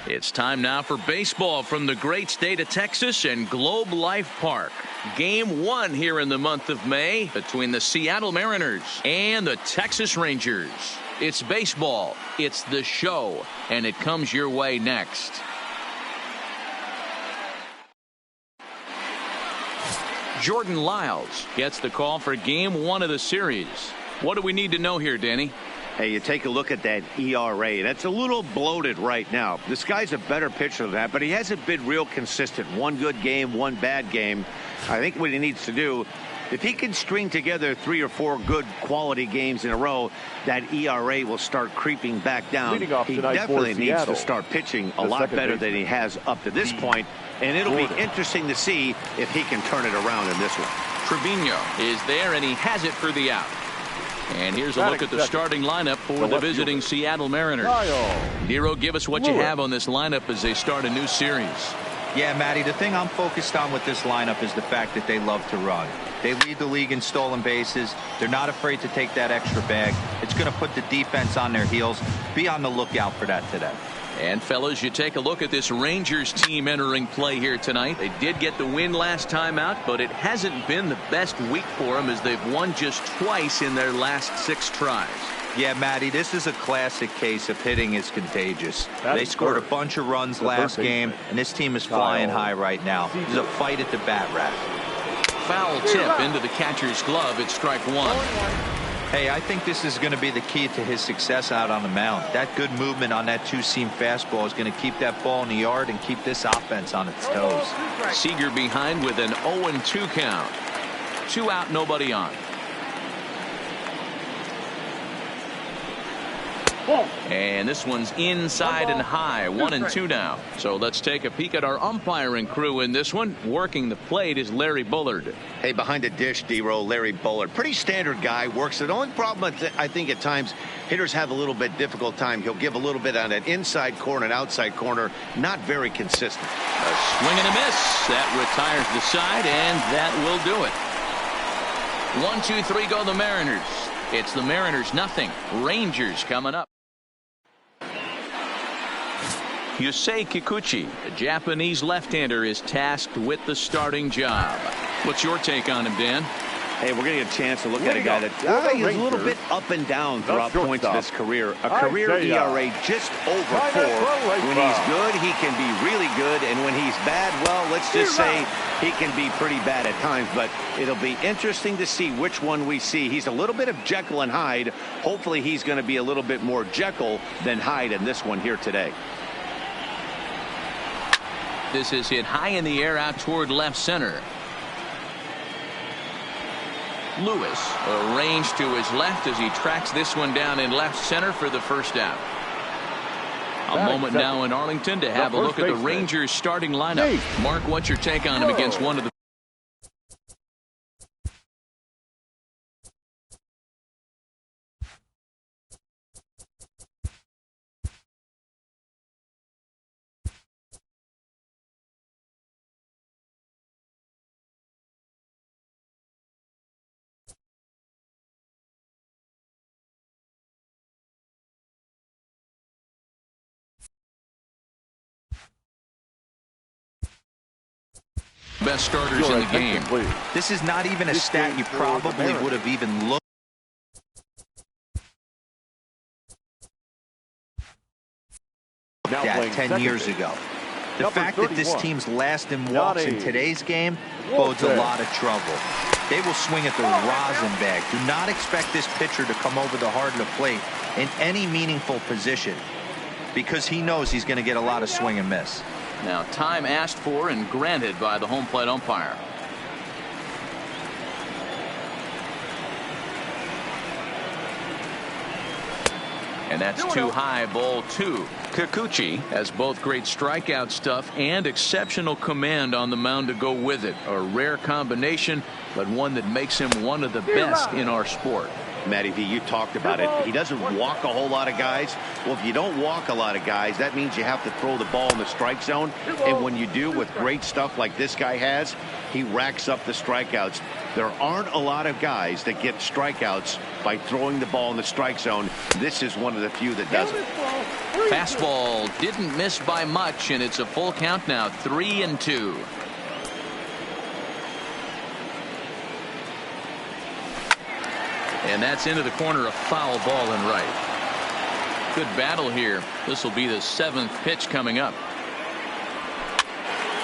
It's time now for baseball from the great state of Texas and Globe Life Park. Game 1 here in the month of May between the Seattle Mariners and the Texas Rangers. It's baseball, it's the show, and it comes your way next. Jordan Lyles gets the call for Game 1 of the series. What do we need to know here, Danny? Hey, you take a look at that ERA. That's a little bloated right now. This guy's a better pitcher than that, but he hasn't been real consistent. One good game, one bad game. I think what he needs to do, if he can string together 3 or 4 good quality games in a row, that ERA will start creeping back down. He definitely needs to start pitching a lot better than he has up to this point, and it'll be interesting to see if he can turn it around in this one. Trevino is there, and he has it for the out. And here's a look at the starting lineup for the visiting Seattle Mariners. Nero, give us what you have on this lineup as they start a new series. Yeah, Matty, the thing I'm focused on with this lineup is the fact that they love to run. They lead the league in stolen bases. They're not afraid to take that extra bag. It's going to put the defense on their heels. Be on the lookout for that today. And fellas, you take a look at this Rangers team entering play here tonight. They did get the win last time out, but it hasn't been the best week for them as they've won just twice in their last 6 tries. Yeah, Matty, this is a classic case of hitting is contagious. They scored a bunch of runs last game, and this team is flying high right now. There's a fight at the bat rack. Foul tip into the catcher's glove. It's strike 1. Hey, I think this is going to be the key to his success out on the mound. That good movement on that two-seam fastball is going to keep that ball in the yard and keep this offense on its toes. Seager behind with an 0-2 count. 2 out, nobody on. And this one's inside and high. 1-2 now. So let's take a peek at our umpiring crew in this one. Working the plate is Larry Bullard. Hey, behind the dish, D-Roll, Larry Bullard. Pretty standard guy. Works. The only problem I think at times hitters have a little bit difficult time. He'll give a little bit on an inside corner and outside corner. Not very consistent. A swing and a miss. That retires the side, and that will do it. 1, 2, 3 go the Mariners. It's the Mariners nothing. Rangers coming up. Yusei Kikuchi, a Japanese left-hander, is tasked with the starting job. What's your take on him, Dan? Hey, we're going to get a chance to look at a guy that he's a little bit up and down throughout points of his career. A career ERA just over 4. When he's good, he can be really good. And when he's bad, well, let's just say he can be pretty bad at times. But it'll be interesting to see which one we see. He's a little bit of Jekyll and Hyde. Hopefully he's going to be a little bit more Jekyll than Hyde in this one here today. This is hit high in the air out toward left center. Lewis arranged to his left as he tracks this one down in left center for the first out. A moment now in Arlington to have a look at the Rangers starting lineup. Mark, what's your take on him against one of the best starters in the game? This is not even a stat you probably would have even looked at 10 years ago. The fact that this team's last in walks in today's game bodes a lot of trouble. They will swing at the rosin bag. Do not expect this pitcher to come over the heart of the plate in any meaningful position because he knows he's going to get a lot of swing and miss. Now, time asked for and granted by the home plate umpire. And that's too high, ball 2. Kikuchi has both great strikeout stuff and exceptional command on the mound to go with it. A rare combination, but one that makes him one of the best in our sport. Matty V, you talked about it. He doesn't walk a whole lot of guys. Well, if you don't walk a lot of guys, that means you have to throw the ball in the strike zone. And when you do, with great stuff like this guy has, he racks up the strikeouts. There aren't a lot of guys that get strikeouts by throwing the ball in the strike zone. This is one of the few that does it. Fastball didn't miss by much, and it's a full count now, 3-2. And that's into the corner, a foul ball and right. Good battle here. This will be the 7th pitch coming up.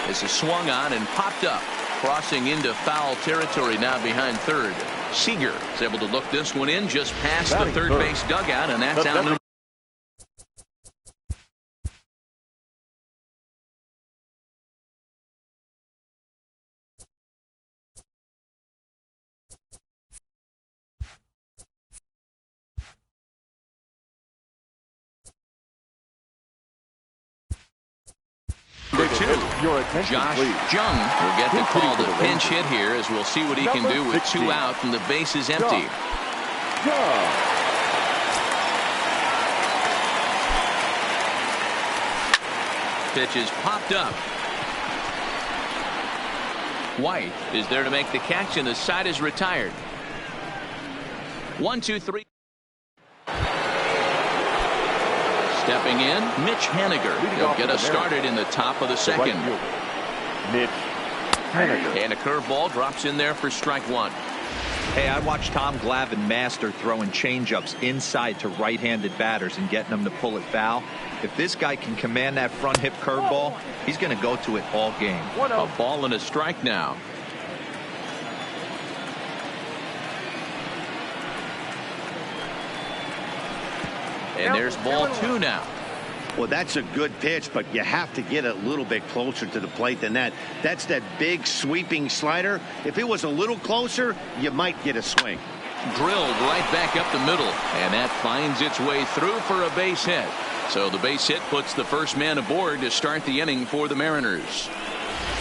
This is swung on and popped up, crossing into foul territory now behind third. Seager is able to look this one in just past the third base dugout, and that's out number. Josh Jung will get the call to pinch hit here, as we'll see what he can do with 2 out and the base is empty. Pitch is popped up. White is there to make the catch, and the side is retired. 1-2-3. Stepping in, Mitch Haniger. He'll get us started in the top of the second. Mitch Haniger. And a curveball drops in there for strike 1. Hey, I watched Tom Glavine master throwing changeups inside to right-handed batters and getting them to pull it foul. If this guy can command that front hip curveball, he's going to go to it all game. A ball and a strike now. And there's ball 2 now. Well, that's a good pitch, but you have to get a little bit closer to the plate than that. That's that big sweeping slider. If it was a little closer, you might get a swing. Drilled right back up the middle, and that finds its way through for a base hit. So the base hit puts the first man aboard to start the inning for the Mariners.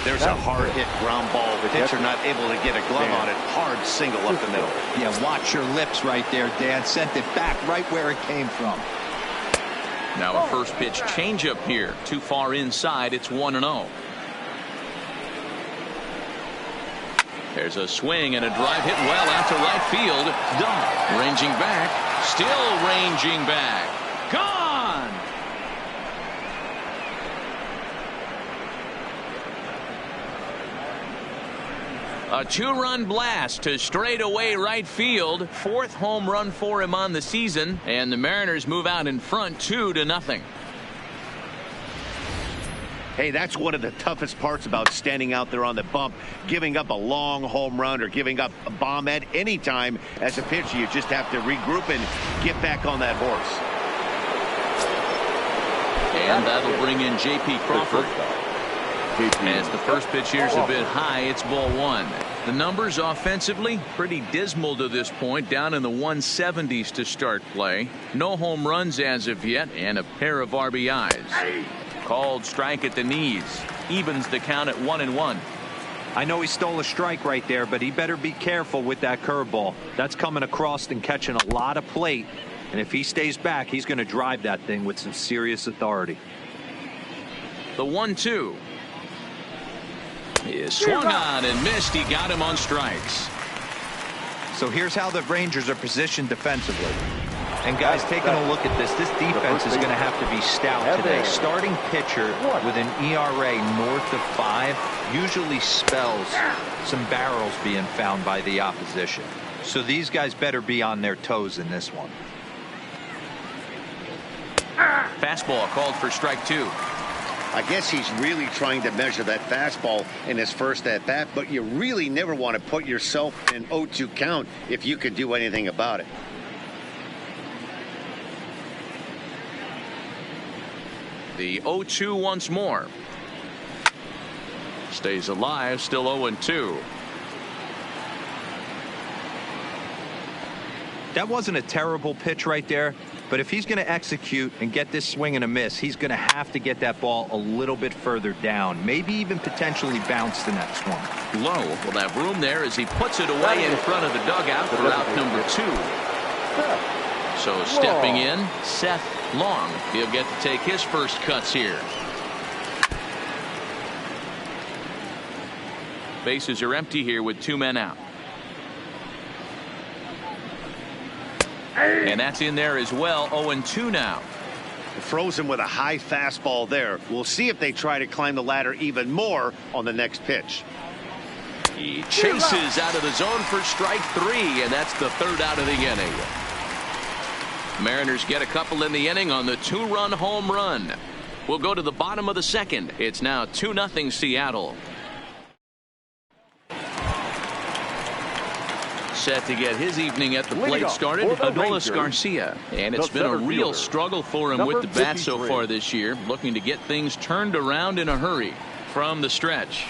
There's a hard hit ground ball. The pitcher not able to get a glove on it. Hard single up the middle. Yeah, watch your lips right there, Dan. Sent it back right where it came from. Now a first pitch changeup here. Too far inside. It's 1-0. There's a swing and a drive hit well out to right field. Done. Ranging back. Still ranging back. Gone. A 2-run blast to straightaway right field. 4th home run for him on the season, and the Mariners move out in front 2-0. Hey, that's one of the toughest parts about standing out there on the bump. Giving up a long home run or giving up a bomb at any time as a pitcher. You just have to regroup and get back on that horse. And that'll bring in J.P. Crawford. As the first pitch here's a bit high, it's ball 1. The numbers offensively pretty dismal to this point, down in the 170s to start play. No home runs as of yet, and a pair of RBIs. Called strike at the knees. Evens the count at 1-1. I know he stole a strike right there, but he better be careful with that curveball. That's coming across and catching a lot of plate. And if he stays back, he's going to drive that thing with some serious authority. The 1-2. He is swung on and missed. He got him on strikes. So here's how the Rangers are positioned defensively. And guys, taking a look at this defense is going to have to be stout today. Starting pitcher with an ERA north of 5 usually spells some barrels being found by the opposition. So these guys better be on their toes in this one. Fastball called for strike 2. I guess he's really trying to measure that fastball in his first at bat, but you really never want to put yourself in 0-2 count if you could do anything about it. The 0-2 once more. Stays alive, still 0-2. That wasn't a terrible pitch right there, but if he's going to execute and get this swing and a miss, he's going to have to get that ball a little bit further down, maybe even potentially bounce the next one. Lowe will have room there as he puts it away in front of the dugout for out number 2. So stepping in, Seth Long. He'll get to take his first cuts here. Bases are empty here with 2 men out. And that's in there as well. 0-2 now. Frozen with a high fastball there. We'll see if they try to climb the ladder even more on the next pitch. He chases out of the zone for strike 3, and that's the 3rd out of the inning. Mariners get a couple in the inning on the 2-run home run. We'll go to the bottom of the 2nd. It's now 2-0 Seattle. Set to get his evening at the plate started, Adolis Garcia. And it's been a real struggle for him with the bat so far this year, looking to get things turned around in a hurry. From the stretch.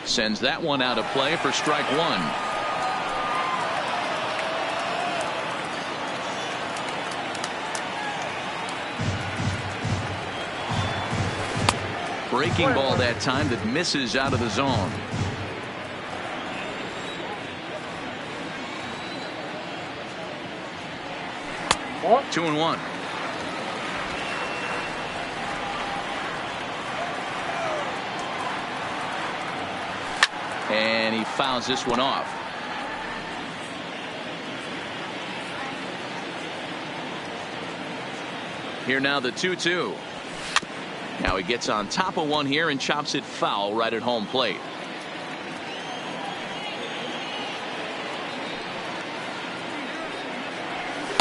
Sends that one out of play for strike 1. Breaking ball that time that misses out of the zone. What? 2-1. And he fouls this one off. Here now the 2-2. Now he gets on top of one here and chops it foul right at home plate.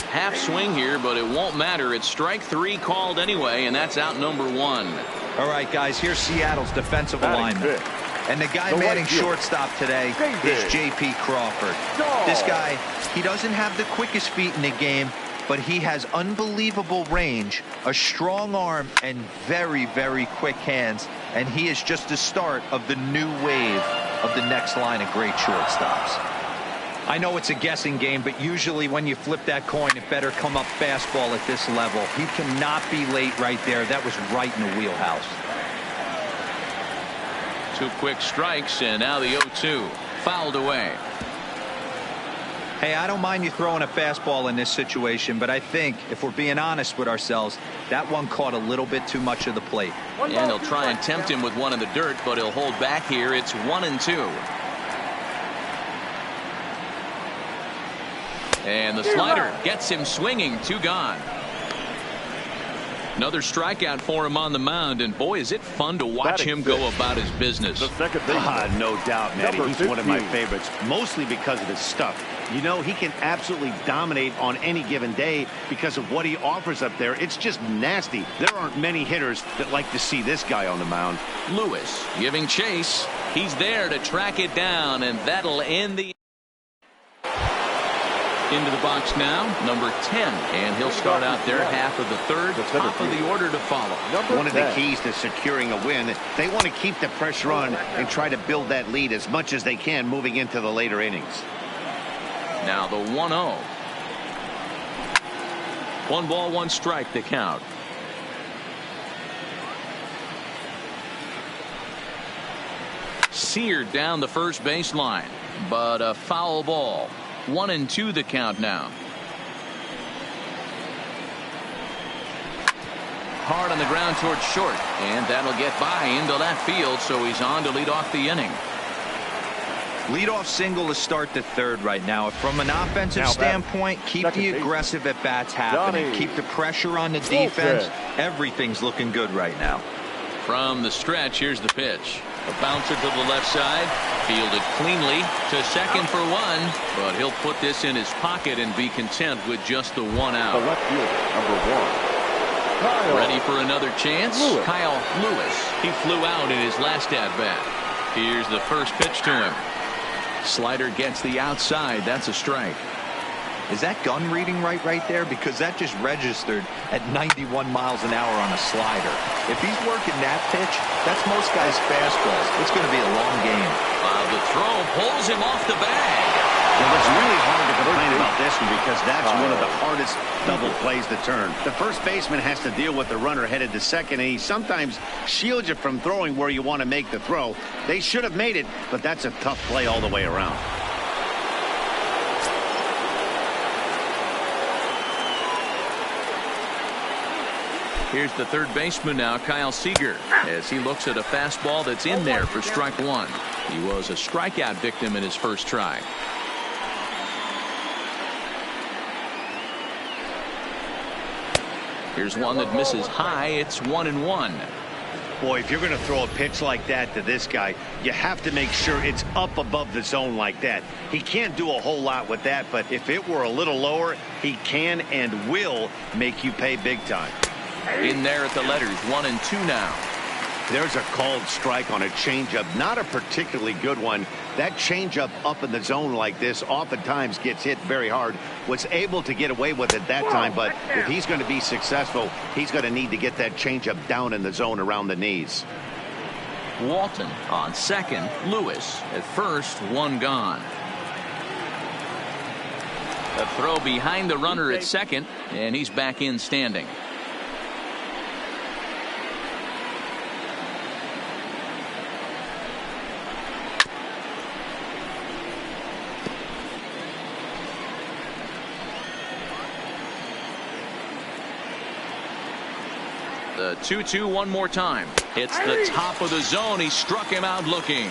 Half swing here, but it won't matter. It's strike 3 called anyway, and that's out number 1. All right, guys, here's Seattle's defensive alignment. And the guy manning shortstop today is J.P. Crawford. This guy, he doesn't have the quickest feet in the game, but he has unbelievable range, a strong arm, and very, very quick hands. And he is just the start of the new wave of the next line of great shortstops. I know it's a guessing game, but usually when you flip that coin, it better come up fastball at this level. He cannot be late right there. That was right in the wheelhouse. 2 quick strikes, and now the 0-2. Fouled away. Hey, I don't mind you throwing a fastball in this situation, but I think if we're being honest with ourselves, that one caught a little bit too much of the plate. And they'll try and tempt him with one in the dirt, but he'll hold back here. It's 1-2. And the slider gets him swinging. 2 gone. Another strikeout for him on the mound, and boy, is it fun to watch him go about his business. No doubt, Matty. He's one of my favorites, mostly because of his stuff. You know, he can absolutely dominate on any given day because of what he offers up there. It's just nasty. There aren't many hitters that like to see this guy on the mound. Lewis giving chase. He's there to track it down, and that'll end the into the box now, number 10, and he'll start out there half of the 3rd, top of the order to follow. One of the keys to securing a win, they want to keep the pressure on and try to build that lead as much as they can moving into the later innings. Now the 1-0. 1 ball, 1 strike to count. Seared down the first baseline, but a foul ball. 1-2 the count now. Hard on the ground towards short, and that'll get by into left field, so he's on to lead off the inning. Leadoff single to start the 3rd right now. From an offensive standpoint, keep the aggressive at bats happening. Keep the pressure on the defense. Everything's looking good right now. From the stretch, here's the pitch. A bouncer to the left side, fielded cleanly to second for 1, but he'll put this in his pocket and be content with just the 1 out. The left fielder, number 1. Ready for another chance? Kyle Lewis. He flew out in his last at-bat. Here's the first pitch to him. Slider gets the outside. That's a strike. Is that gun reading right there? Because that just registered at 91 miles an hour on a slider. If he's working that pitch, that's most guys' fastballs. It's going to be a long game. The throw pulls him off the bag. Well, it's really hard to complain about this one because that's one of the hardest double plays to turn. The first baseman has to deal with the runner headed to second, and he sometimes shields you from throwing where you want to make the throw. They should have made it, but that's a tough play all the way around. Here's the third baseman now, Kyle Seager, as he looks at a fastball that's in there for strike one. He was a strikeout victim in his first try. Here's one that misses high. It's 1-1. Boy, if you're going to throw a pitch like that to this guy, you have to make sure it's up above the zone like that. He can't do a whole lot with that, but if it were a little lower, he can and will make you pay big time. In there at the letters, 1-2 now. There's a called strike on a changeup, not a particularly good one. That changeup up in the zone like this oftentimes gets hit very hard. Was able to get away with it that time, but if he's going to be successful, he's going to need to get that changeup down in the zone around the knees. Walton on second. Lewis at first. One gone. A throw behind the runner at second, and he's back in standing. The 2-2 one more time. It's the top of the zone. He struck him out looking.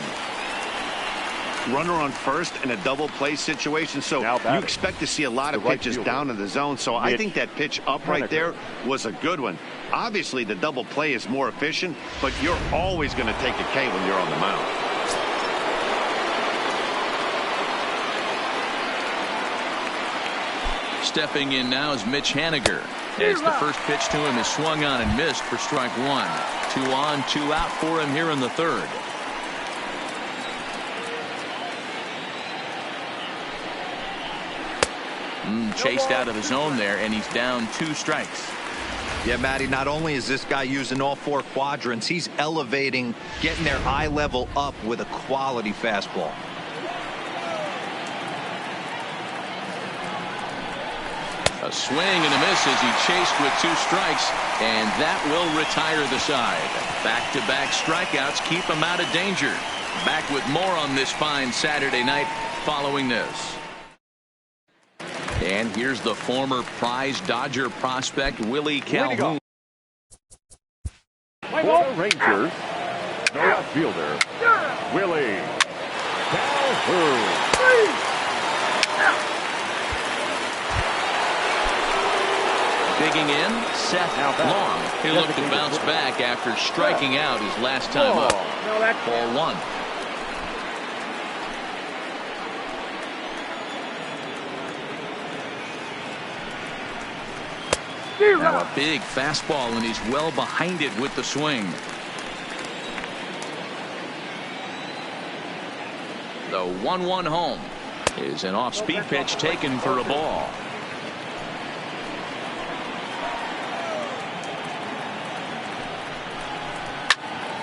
Runner on first in a double play situation, so you expect to see a lot of pitches down in the zone. So I think that pitch up right there was a good one. Obviously the double play is more efficient, but you're always going to take a K when you're on the mound. Stepping in now is Mitch Haniger, as the first pitch to him is swung on and missed for strike one. 2 on, 2 out for him here in the third. Chased out of the zone there, and he's down 2 strikes. Yeah, Matty, not only is this guy using all 4 quadrants, he's elevating, getting their eye level up with a quality fastball. A swing and a miss as he chased with 2 strikes, and that will retire the side. Back-to-back strikeouts keep him out of danger. Back with more on this fine Saturday night following this. And here's the former prize Dodger prospect, Willie Calhoun. For the Rangers, the left fielder, Willie Calhoun. Digging in, Seth Long. He looked to bounce back after striking out his last time up. Ball 1. Now a big fastball, and he's well behind it with the swing. The 1-1 home is an off-speed pitch taken for a ball.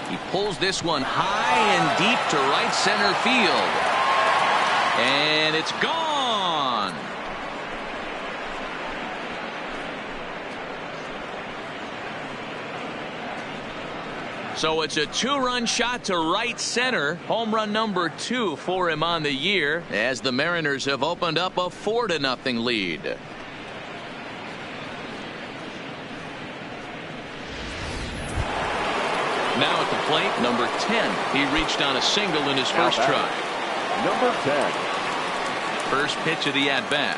He pulls this one high and deep to right center field. And it's gone. So it's a 2-run shot to right center. Home run number 2 for him on the year, as the Mariners have opened up a 4-0 lead. Now at the plate, number 10. He reached on a single in his first try. Number 10. First pitch of the at-bat.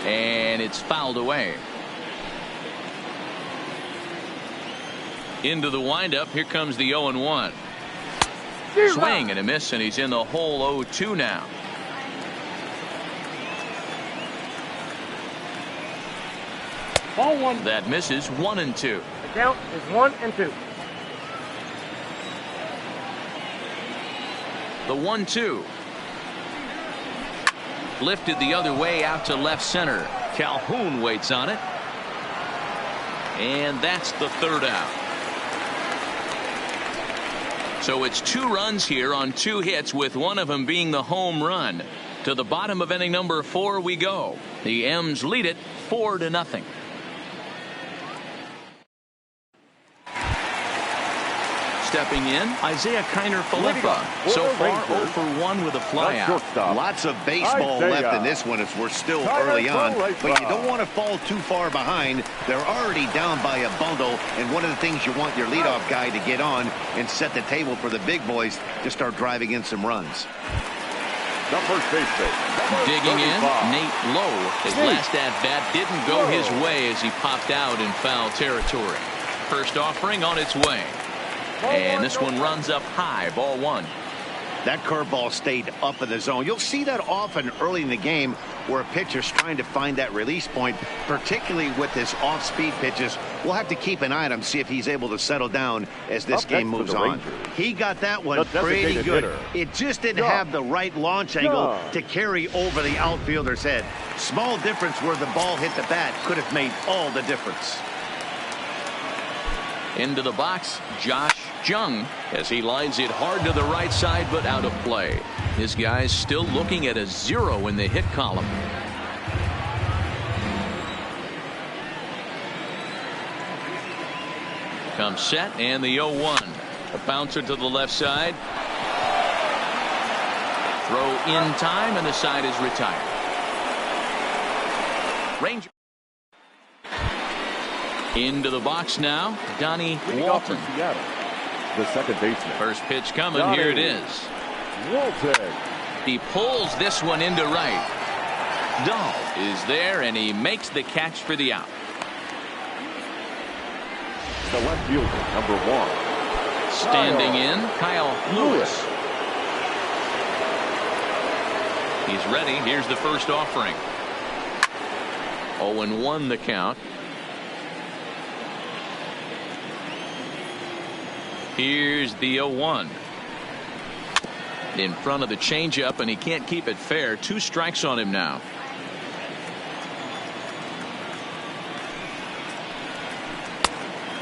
And it's fouled away. Into the windup. Here comes the 0-1. Swing and a miss, and he's in the hole 0-2 now. Ball 1. That misses. 1-2. Count is 1-2. The 1-2. Lifted the other way out to left center. Calhoun waits on it. And that's the third out. So it's 2 runs here on 2 hits, with one of them being the home run. To the bottom of inning number 4 we go. The M's lead it 4-0. stepping in, Isaiah Kiner-Falefa. So far, 0 for 1 with a flyout. Lots of baseball left in this one as we're still early on. But you don't want to fall too far behind. They're already down by a bundle. And one of the things you want your leadoff guy to get on and set the table for the big boys to start driving in some runs. The first baseman. Digging in, Nate Lowe. His last at-bat didn't go his way as he popped out in foul territory. First offering on its way. And this one runs up high, ball 1. That curveball stayed up in the zone. You'll see that often early in the game where a pitcher's trying to find that release point, particularly with his off-speed pitches. We'll have to keep an eye on him, see if he's able to settle down as this game moves on. He got that one pretty good. It just didn't have the right launch angle to carry over the outfielder's head. Small difference where the ball hit the bat could have made all the difference. Into the box, Josh Jung, as he lines it hard to the right side, but out of play. His guy's still looking at a 0 in the hit column. Comes set, and the 0-1. A bouncer to the left side. Throw in time, and the side is retired. Ranger. Into the box now, Donnie Walton. The second baseman. First pitch coming. Here it is. Walton. He pulls this one into right. Dahl is there, and he makes the catch for the out. The left fielder, number 1. Standing in, Kyle Lewis. He's ready. Here's the first offering. 0-1 the count. Here's the 0-1. In front of the changeup, and he can't keep it fair. 2 strikes on him now.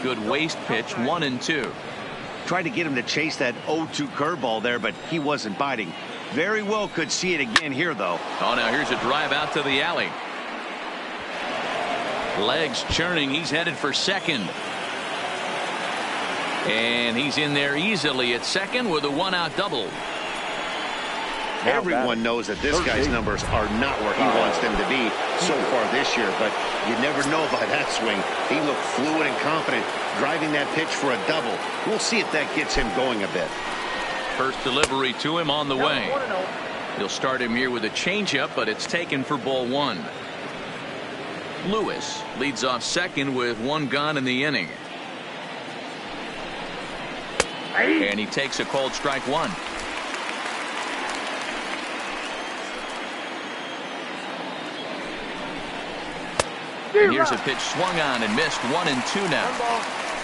Good waist pitch, 1-2. Tried to get him to chase that 0-2 curveball there, but he wasn't biting. Very well could see it again here, though. Oh, now here's a drive out to the alley. Legs churning. He's headed for second. And he's in there easily at second with a 1-out double. Everyone knows that this guy's numbers are not where he wants them to be so far this year, but you never know by that swing. He looked fluid and confident driving that pitch for a double. We'll see if that gets him going a bit. First delivery to him on the way. He'll start him here with a changeup, but it's taken for ball 1. Lewis leads off second with 1 gone in the inning. And he takes a called strike 1. Here's a pitch swung on and missed. 1-2 now.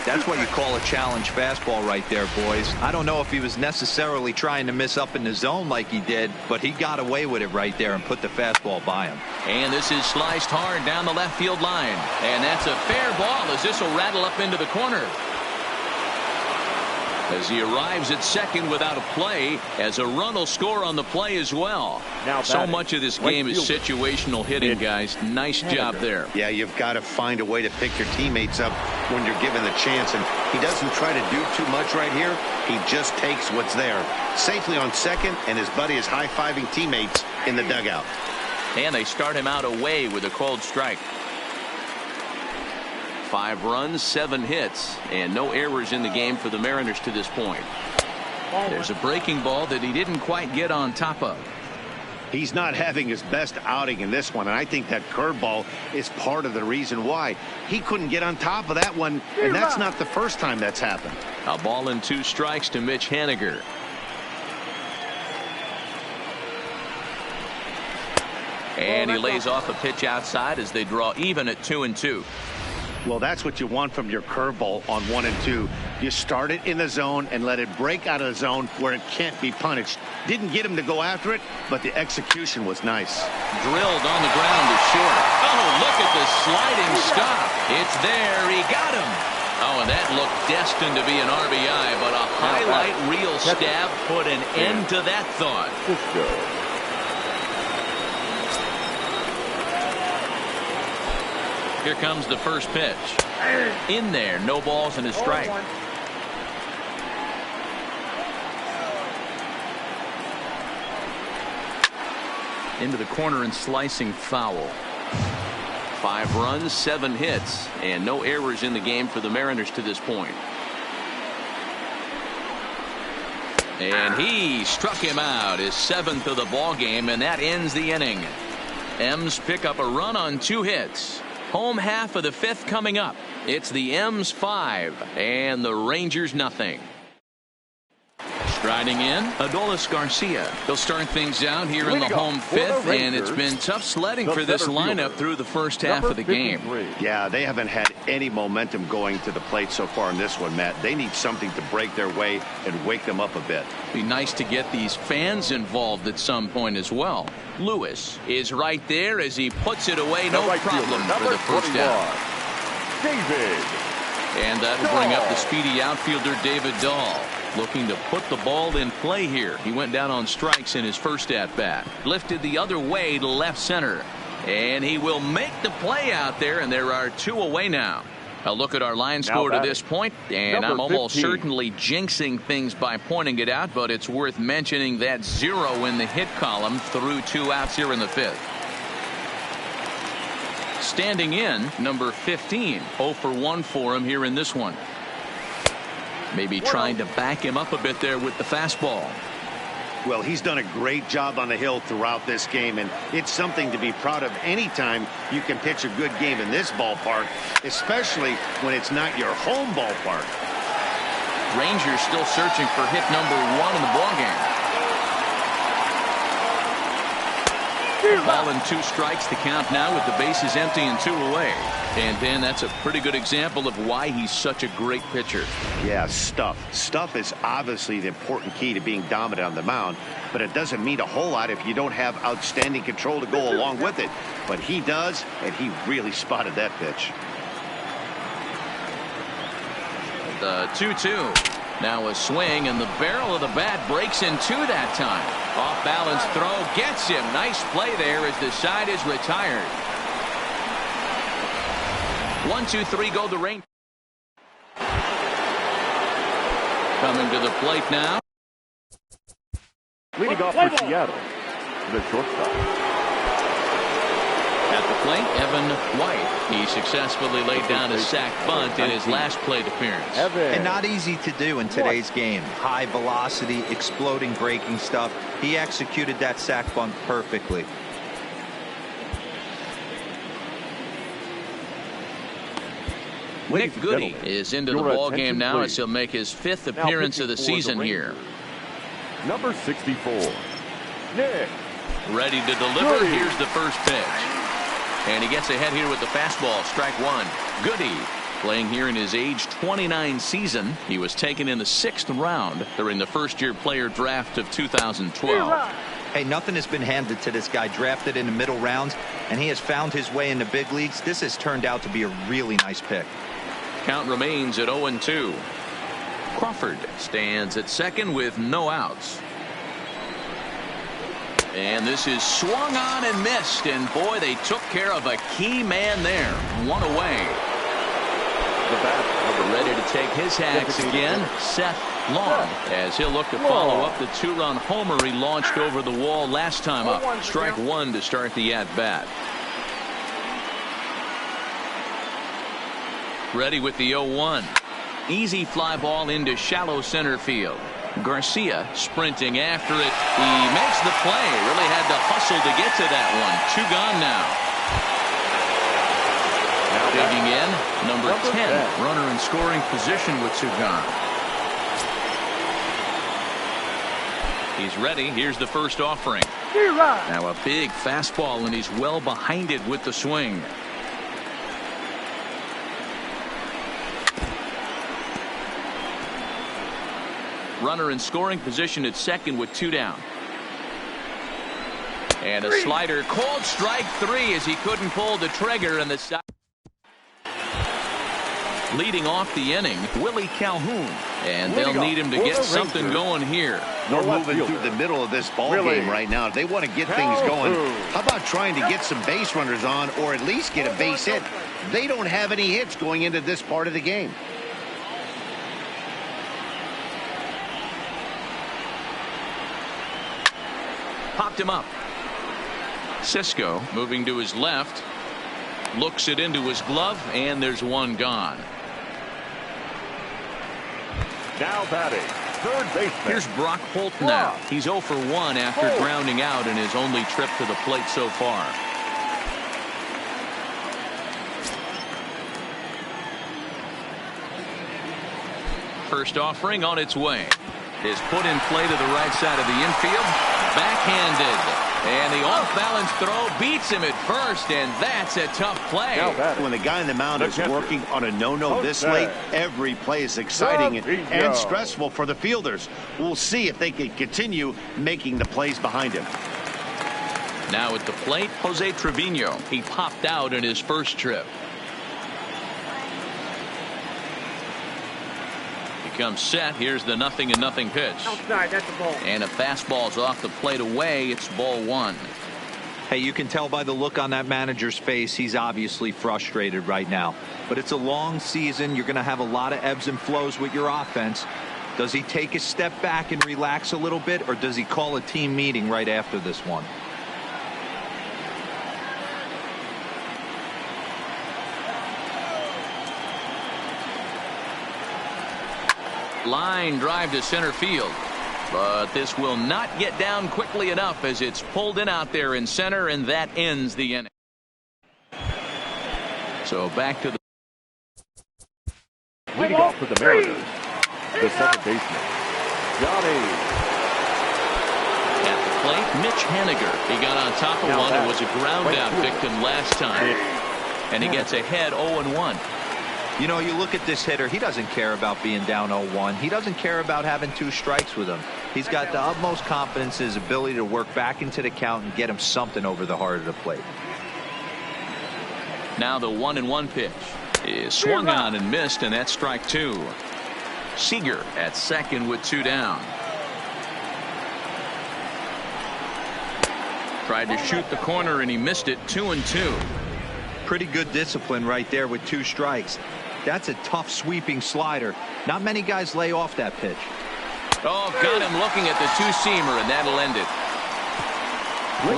That's what you call a challenge fastball right there, boys. I don't know if he was necessarily trying to miss up in the zone like he did, but he got away with it right there and put the fastball by him. And this is sliced hard down the left field line. And that's a fair ball as this will rattle up into the corner. As he arrives at second without a play, as a run will score on the play as well. So much of this game is situational hitting, guys. Nice job there. Yeah, you've got to find a way to pick your teammates up when you're given the chance, and he doesn't try to do too much right here. He just takes what's there. Safely on second, and his buddy is high-fiving teammates in the dugout. And they start him out away with a called strike. 5 runs, 7 hits, and no errors in the game for the Mariners to this point. There's a breaking ball that he didn't quite get on top of. He's not having his best outing in this one, and I think that curveball is part of the reason why. He couldn't get on top of that one, and that's not the first time that's happened. A ball and 2 strikes to Mitch Haniger. And he lays off a pitch outside as they draw even at 2-2. Well, that's what you want from your curveball on 1 and 2. You start it in the zone and let it break out of the zone where it can't be punished. Didn't get him to go after it, but the execution was nice. Drilled on the ground to short. Oh, look at the sliding stop. It's there. He got him. Oh, and that looked destined to be an RBI, but a highlight reel stab put an end to that thought. Here comes the first pitch. In there, no balls and a strike. into the corner and slicing foul. 5 runs, 7 hits, and no errors in the game for the Mariners to this point. And he struck him out, his 7th of the ball game, and that ends the inning. M's pick up a run on 2 hits. Home half of the 5th coming up. It's the M's 5 and the Rangers nothing. Striding in, Adolis Garcia. They'll start things out here in the home 5th, and it's been tough sledding for this lineup through the first half of the game. Yeah, they haven't had any momentum going to the plate so far in this one, Matt. They need something to break their way and wake them up a bit. Be nice to get these fans involved at some point as well. Lewis is right there as he puts it away, no problem for the first out. David. And that will bring up the speedy outfielder David Dahl, looking to put the ball in play here. He went down on strikes in his first at bat. Lifted the other way to left center. And he will make the play out there, and there are 2 away now. A look at our line score to this point, and I'm almost certainly jinxing things by pointing it out, but it's worth mentioning that 0 in the hit column through 2 outs here in the 5th. Standing in, number 15, 0 for 1 for him here in this one. Maybe trying to back him up a bit there with the fastball. Well, he's done a great job on the hill throughout this game, and it's something to be proud of anytime you can pitch a good game in this ballpark, especially when it's not your home ballpark. Rangers still searching for hit number 1 in the ballgame. Ball and 2 strikes to count now with the bases empty and 2 away. And Ben, that's a pretty good example of why he's such a great pitcher. Yeah, stuff. Stuff is obviously the important key to being dominant on the mound, but it doesn't mean a whole lot if you don't have outstanding control to go along with it. But he does, and he really spotted that pitch. The 2-2. Now a swing, and the barrel of the bat breaks in 2 that time. Off balance throw gets him. Nice play there as the side is retired. 1-2-3 go the Rangers. Coming to the plate now. Leading off for Seattle, the shortstop. At the plate, Evan White. He successfully laid down a sac bunt in his last plate appearance. And not easy to do in today's game. High velocity, exploding breaking stuff. He executed that sac bunt perfectly. Nick Goody is into the ball game now as he'll make his 5th appearance of the season here. Number 64, Nick. Ready to deliver. Here's the first pitch. And he gets ahead here with the fastball. Strike 1. Goody playing here in his age 29 season. He was taken in the 6th round during the first-year player draft of 2012. Hey, nothing has been handed to this guy. Drafted in the middle rounds, and he has found his way in the big leagues. This has turned out to be a really nice pick. Count remains at 0-2. Crawford stands at second with no outs. And this is swung on and missed, and boy, they took care of a key man there. 1 away. The bat, ready to take his hacks again, Seth Long, as he'll look to follow up the 2-run homer he launched over the wall last time up. Strike 1 to start the at-bat. Ready with the 0-1. Easy fly ball into shallow center field. Garcia sprinting after it. He makes the play. Really had to hustle to get to that one. 2 gone now. Digging in, number 10, runner in scoring position with 2 gone. He's ready. Here's the first offering. Now a big fastball, and he's well behind it with the swing. Runner in scoring position at second with 2 down. And a slider called strike 3 as he couldn't pull the trigger, and the side. Leading off the inning, Willie Calhoun, and they'll need him to get something going here. They're moving through the middle of this ball game right now. They want to get things going. How about trying to get some base runners on, or at least get a base hit? They don't have any hits going into this part of the game. Popped him up. Cisco moving to his left. Looks it into his glove, and there's one gone. Now batting, third baseman. Here's Brock Holt now. He's 0 for 1 after grounding out in his only trip to the plate so far. First offering on its way. Is put in play to the right side of the infield. Backhanded. And the off-balance throw beats him at first, and that's a tough play. When the guy in the mound is working on a no-no this late, every play is exciting and stressful for the fielders. We'll see if they can continue making the plays behind him. Now at the plate, Jose Trevino. He popped out in his first trip. Comes set. Here's the 0-0 pitch. Outside, that's a ball. And a fastball's off the plate away. It's ball 1. Hey, you can tell by the look on that manager's face, he's obviously frustrated right now. But it's a long season. You're going to have a lot of ebbs and flows with your offense. Does he take a step back and relax a little bit, or does he call a team meeting right after this one? Line drive to center field, but this will not get down quickly enough as it's pulled in out there in center, and that ends the inning. So back to the leading off for the Mariners, the second baseman, Johnny. At the plate, Mitch Haniger. He got on top of one and was a ground out victim last time, and he gets ahead 0-1. You know, you look at this hitter, he doesn't care about being down 0-1. He doesn't care about having 2 strikes with him. He's got the utmost confidence in his ability to work back into the count and get him something over the heart of the plate. Now the 1-1 pitch is swung on and missed, and that's strike 2. Seager at second with 2 down. Tried to shoot the corner, and he missed it. 2-2. Pretty good discipline right there with 2 strikes. That's a tough sweeping slider. Not many guys lay off that pitch. Oh, got him looking at the 2-seamer, and that'll end it.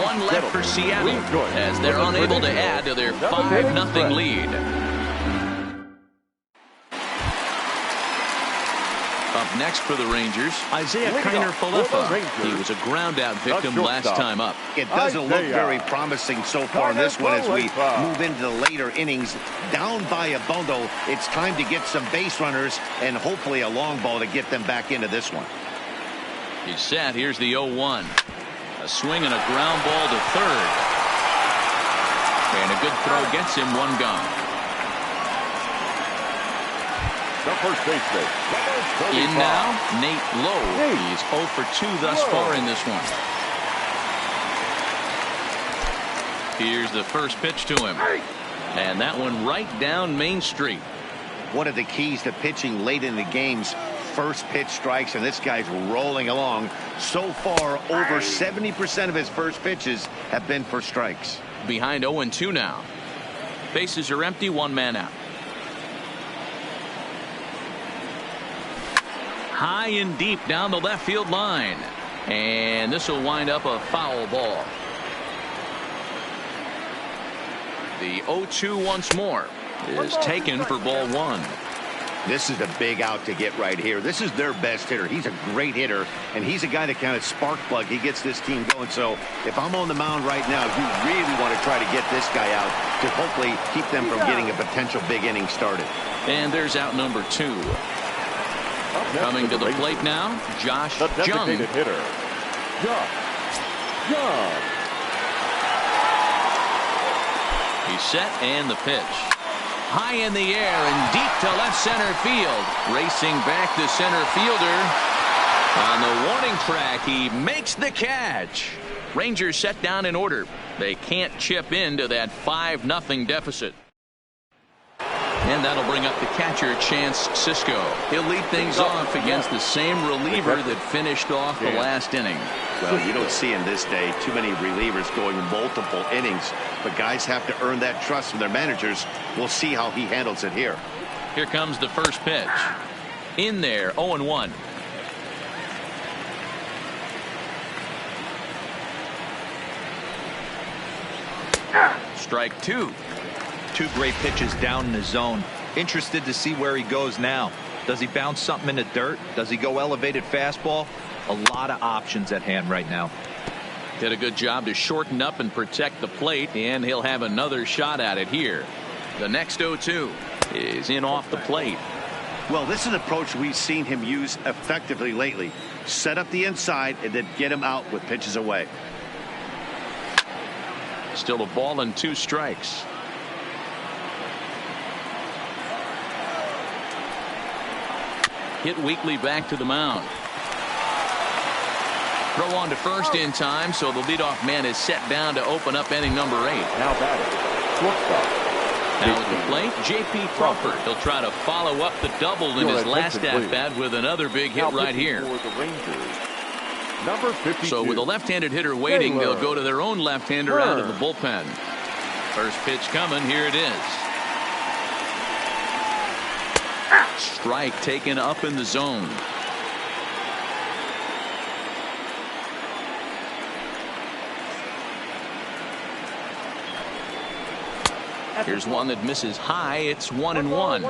1 left for Seattle as they're unable to add to their 5-0 lead. Up next for the Rangers, Isaiah Kiner-Falefa. He was a ground-out victim last time up. It doesn't look very promising so far in this one as we move into the later innings. Down by a bundle, it's time to get some base runners and hopefully a long ball to get them back into this one. He's set. Here's the 0-1. A swing and a ground ball to third. And a good throw gets him 1 gone. The first baseman. In now, Nate Lowe. He's 0 for 2 thus far in this one. Here's the first pitch to him. And that one right down Main Street. One of the keys to pitching late in the game's first pitch strikes, and this guy's rolling along. So far, over 70% of his first pitches have been for strikes. Behind 0-2 now. Bases are empty, 1 man out. High and deep down the left field line. And this will wind up a foul ball. The 0-2 once more is taken for ball 1. This is a big out to get right here. This is their best hitter. He's a great hitter, and he's a guy that kind of spark plug. He gets this team going. So if I'm on the mound right now, you really want to try to get this guy out to hopefully keep them from getting a potential big inning started. And there's out number 2. Coming to the plate now, Josh Jung. Designated hitter, Josh Jung. He's set, and the pitch. High in the air and deep to left center field. Racing back the center fielder. On the warning track, he makes the catch. Rangers set down in order. They can't chip into that 5-0 deficit. And that'll bring up the catcher, Chance Cisco. He'll lead things off against the same reliever that finished off the last inning. Well, you don't see in this day too many relievers going multiple innings, but guys have to earn that trust from their managers. We'll see how he handles it here. Here comes the first pitch. In there, 0-1. Strike two. Two great pitches down in the zone. Interested to see where he goes now. Does he bounce something in the dirt? Does he go elevated fastball? A lot of options at hand right now. Did a good job to shorten up and protect the plate, and he'll have another shot at it here. The next 0-2 is in off the plate. Well, this is an approach we've seen him use effectively lately. Set up the inside and then get him out with pitches away. Still a ball and 2 strikes. Hit weakly back to the mound. Throw on to first in time, so the leadoff man is set down to open up inning number 8. Now batting, shortstop. Now at the plate, J.P. Crawford. He'll try to follow up the double in his last at-bat with another big hit right here. Number 52. So with a left-handed hitter waiting, they'll go to their own left-hander out of the bullpen. First pitch coming. Here it is. Strike taken up in the zone. Here's one that misses high. It's 1-1.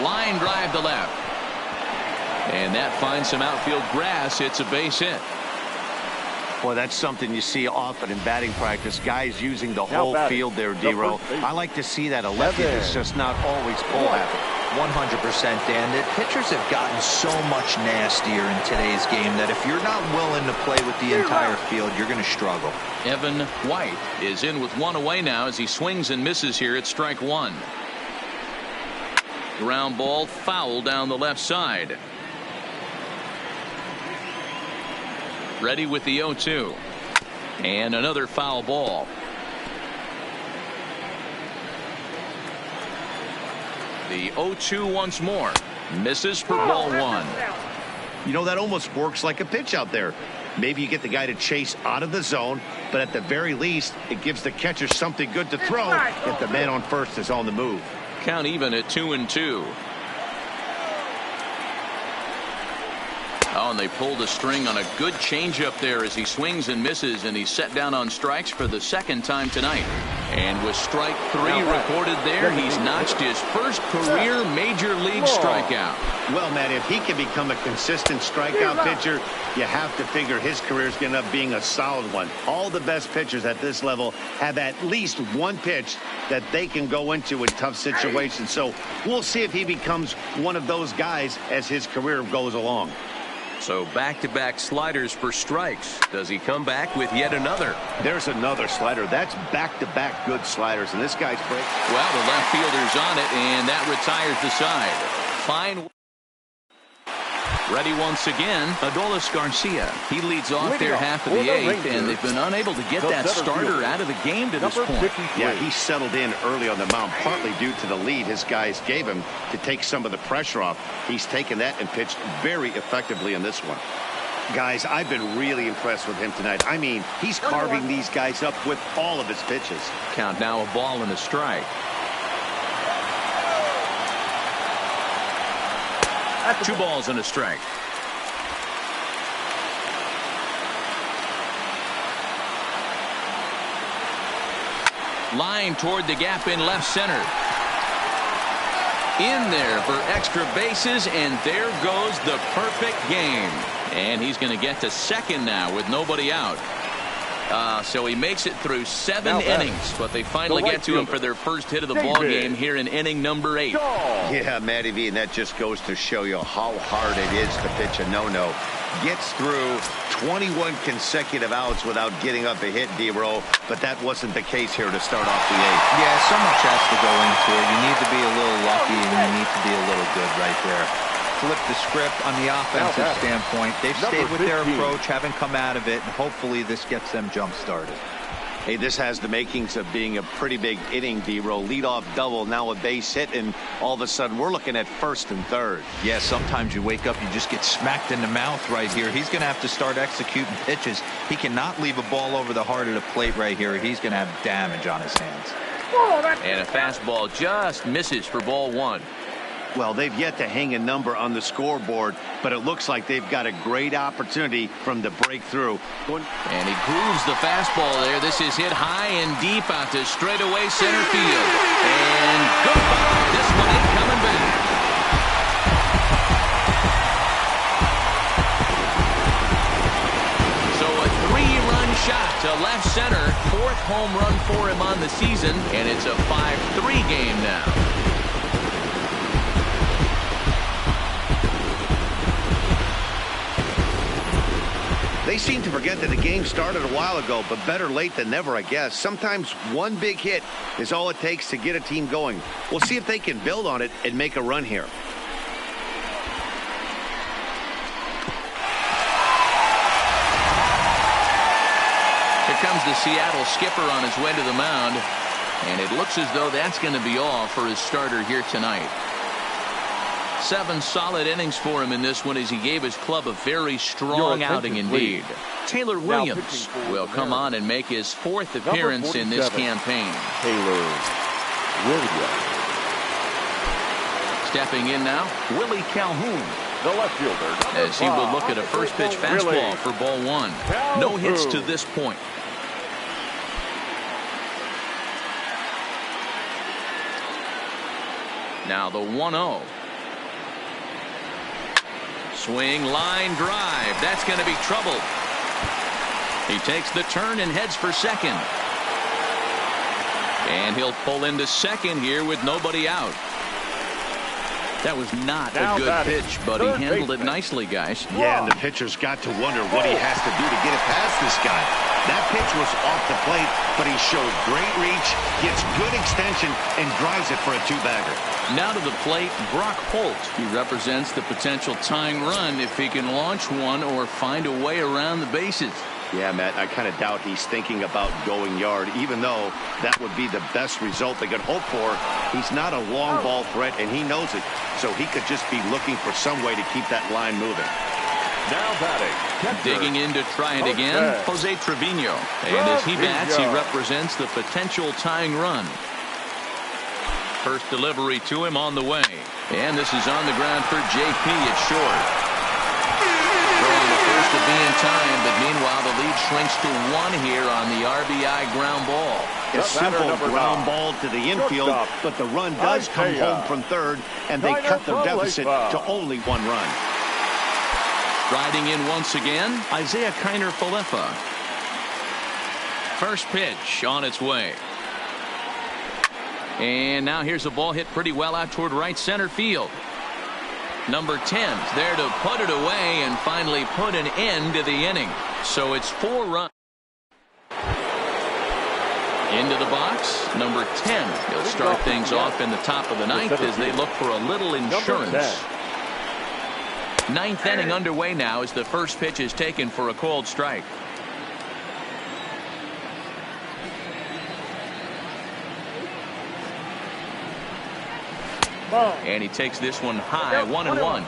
Line drive to left. And that finds some outfield grass. It's a base hit. Boy, that's something you see often in batting practice. Guys using the whole field there, D-Row. I like to see that. A lefty that's just not always pull happy. 100%, Dan. The pitchers have gotten so much nastier in today's game that if you're not willing to play with the entire field, you're going to struggle. Evan White is in with one away now as he swings and misses here at strike one. Ground ball foul down the left side. Ready with the 0-2. And another foul ball. The 0-2 once more. Misses for ball one. You know, that almost works like a pitch out there. Maybe you get the guy to chase out of the zone, but at the very least, it gives the catcher something good to throw if the man on first is on the move. Count even at 2-2. Oh, and they pulled a string on a good changeup there as he swings and misses, and he's set down on strikes for the second time tonight. And with strike 3 recorded there, he's notched his first career major league strikeout. Well, Matt, if he can become a consistent strikeout pitcher, you have to figure his career is going to end up being a solid one. All the best pitchers at this level have at least one pitch that they can go into in tough situations. So we'll see if he becomes one of those guys as his career goes along. So back-to-back sliders for strikes. Does he come back with yet another? There's another slider. That's back-to-back good sliders, and this guy's break. Well, the left fielder's on it, and that retires the side. Fine. Ready once again, Adolis Garcia. He leads off their half of the 8th, and they've been unable to get that starter out of the game to this point. Yeah, he settled in early on the mound, partly due to the lead his guys gave him to take some of the pressure off. He's taken that and pitched very effectively in this one. Guys, I've been really impressed with him tonight. I mean, he's carving these guys up with all of his pitches. Count now a ball and a strike. 2 balls and a strike. Line toward the gap in left center. In there for extra bases, and there goes the perfect game. And he's going to get to second now with nobody out. So he makes it through 7 innings, but they finally get to him for their first hit of the ball game here in inning number 8. Yeah, Matty V, and that just goes to show you how hard it is to pitch a no-no. Gets through 21 consecutive outs without getting up a hit, D-Row, but that wasn't the case here to start off the 8th. Yeah, so much has to go into it. You need to be a little lucky, and you need to be a little good right there. Flip the script on the offensive standpoint. They've stayed with their approach, haven't come out of it, and hopefully this gets them jump-started. Hey, this has the makings of being a pretty big inning, D-Row. Leadoff double, now a base hit, and all of a sudden we're looking at first and third. Yeah, sometimes you wake up, you just get smacked in the mouth right here. He's going to have to start executing pitches. He cannot leave a ball over the heart of the plate right here. He's going to have damage on his hands. And a fastball just misses for ball one. Well, they've yet to hang a number on the scoreboard, but it looks like they've got a great opportunity from the breakthrough. And he grooves the fastball there. This is hit high and deep out to straightaway center field. And goodbye. This one ain't coming back. So a 3-run shot to left center. 4th home run for him on the season. And it's a 5-3 game now. They seem to forget that the game started a while ago, but better late than never, I guess. Sometimes one big hit is all it takes to get a team going. We'll see if they can build on it and make a run here. Here comes the Seattle skipper on his way to the mound, and it looks as though that's going to be all for his starter here tonight. 7 solid innings for him in this one as he gave his club a very strong outing indeed. Taylor Williams will come on and make his 4th appearance in this campaign. Taylor Williams. Stepping in now, Willie Calhoun. The left fielder. As he will look at a first pitch fastball for ball 1. No hits to this point. Now the 1-0. Swing, line drive. That's going to be trouble. He takes the turn and heads for second. And he'll pull into second here with nobody out. That was not a good pitch, but he handled it nicely, guys. Yeah, and the pitcher's got to wonder what he has to do to get it past this guy. That pitch was off the plate, but he showed great reach, gets good extension, and drives it for a 2-bagger. Now to the plate, Brock Holt. He represents the potential tying run if he can launch one or find a way around the bases. Yeah, Matt, I kind of doubt he's thinking about going yard, even though that would be the best result they could hope for. He's not a long ball threat, and he knows it, so he could just be looking for some way to keep that line moving. Now batting. Digging in to try it again, Jose Trevino. And as he bats, he represents the potential tying run. First delivery to him on the way. And this is on the ground for JP at short. Throwing the first to be in time, but meanwhile the lead shrinks to 1 here on the RBI ground ball. A simple ground ball to the infield, but the run does come home from third, and they cut their deficit to only 1 run. Riding in once again, Isaiah Kiner Falefa. First pitch on its way. And now here's a ball hit pretty well out toward right center field. Number 10 there to put it away and finally put an end to the inning. So it's 4 runs. Into the box, number 10. He'll start things off in the top of the 9th as they look for a little insurance. 9th inning underway now as the first pitch is taken for a called strike. And he takes this one high, 1-1.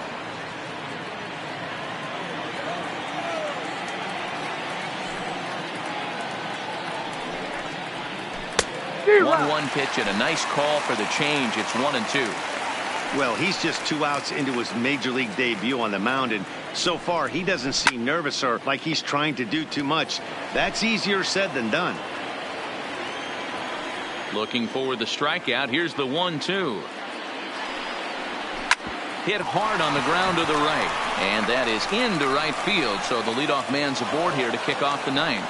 1-1 pitch and a nice call for the change. It's 1-2. Well, he's just 2 outs into his major league debut on the mound, and so far he doesn't seem nervous or like he's trying to do too much. That's easier said than done. Looking for the strikeout. Here's the 1-2. Hit hard on the ground to the right, and that is into right field. So the leadoff man's aboard here to kick off the 9th.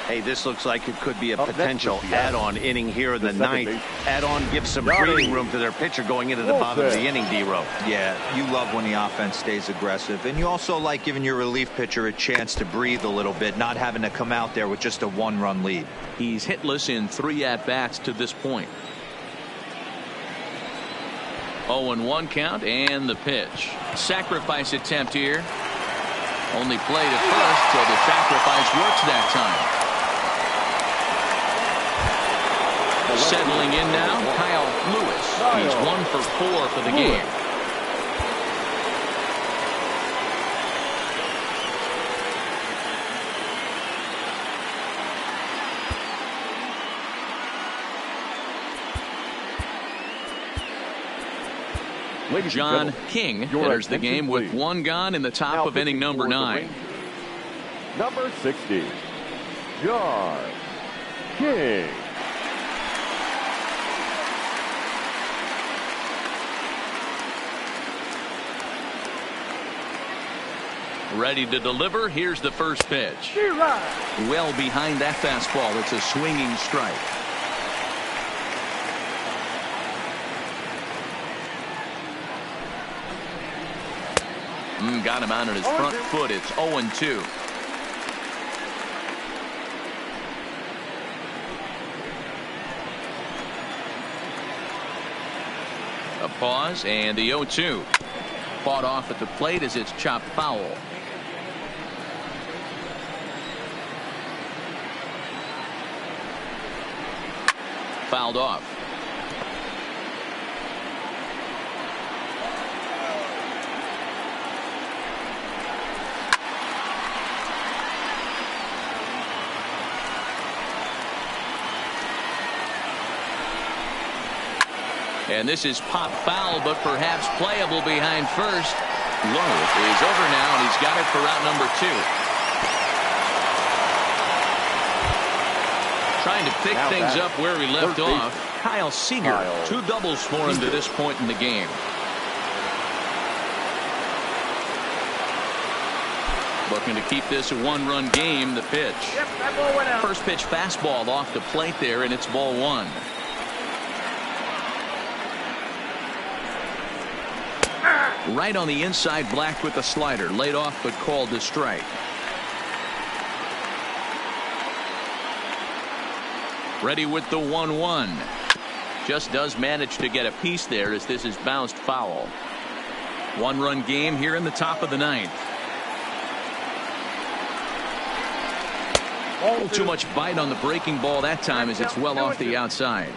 Hey, this looks like it could be a potential add-on inning here in the 9th. Add-on gives some breathing room to their pitcher going into the bottom of the inning, D-Row. Yeah, you love when the offense stays aggressive. And you also like giving your relief pitcher a chance to breathe a little bit, not having to come out there with just a 1-run lead. He's hitless in 3 at-bats to this point. 0-1 count and the pitch. Sacrifice attempt here. Only played at first, so the sacrifice works that time. Settling in now, Kyle Lewis. He's 1 for 4 for the game. Ladies John and gentlemen, King your enters the attention, game with please. 1 gone in the top Now of inning pitching number for the 9. Rangers, number 60, John King. Ready to deliver. Here's the first pitch. Well behind that fastball. It's a swinging strike. Got him out on his front foot. It's 0-2. A pause and the 0-2. Fought off at the plate as it's chopped foul. Fouled off. And this is pop foul, but perhaps playable behind first. Lowe is over now, and he's got it for out number 2. Trying to pick things up where he left off. Kyle Seager. 2 doubles for him to this point in the game. Looking to keep this a 1-run game. The pitch. Yep, that ball went out. First pitch fastball off the plate there, and it's ball 1. Right on the inside, Black with the slider. Laid off but called to strike. Ready with the 1-1. Just does manage to get a piece there as this is bounced foul. 1-run game here in the top of the 9th. Too much bite on the breaking ball that time as it's well off the outside.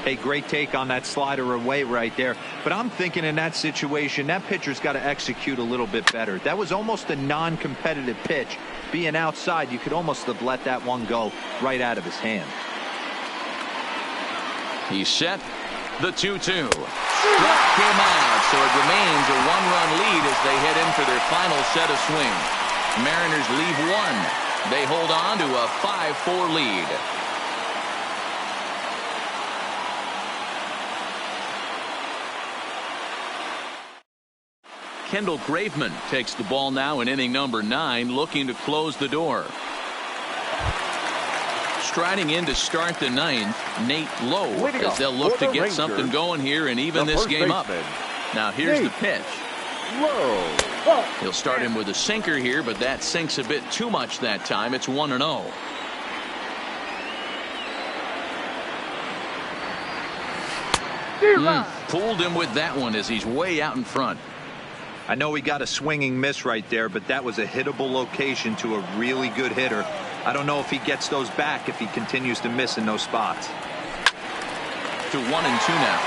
Hey, great take on that slider away right there. But I'm thinking in that situation, that pitcher's got to execute a little bit better. That was almost a non-competitive pitch. Being outside, you could almost have let that one go right out of his hand. He's set. The 2-2. Struck him out, so it remains a 1-run lead as they head in for their final set of swings. Mariners leave 1. They hold on to a 5-4 lead. Kendall Graveman takes the ball now in inning number 9, looking to close the door. Striding in to start the 9th, Nate Lowe, as they'll look to get something going here and even this game up. Now here's the pitch. Lowe. He'll start him with a sinker here, but that sinks a bit too much that time. It's 1-0. Fooled him with that one as he's way out in front. I know he got a swinging miss right there, but that was a hittable location to a really good hitter. I don't know if he gets those back if he continues to miss in those spots. To 1-2 now.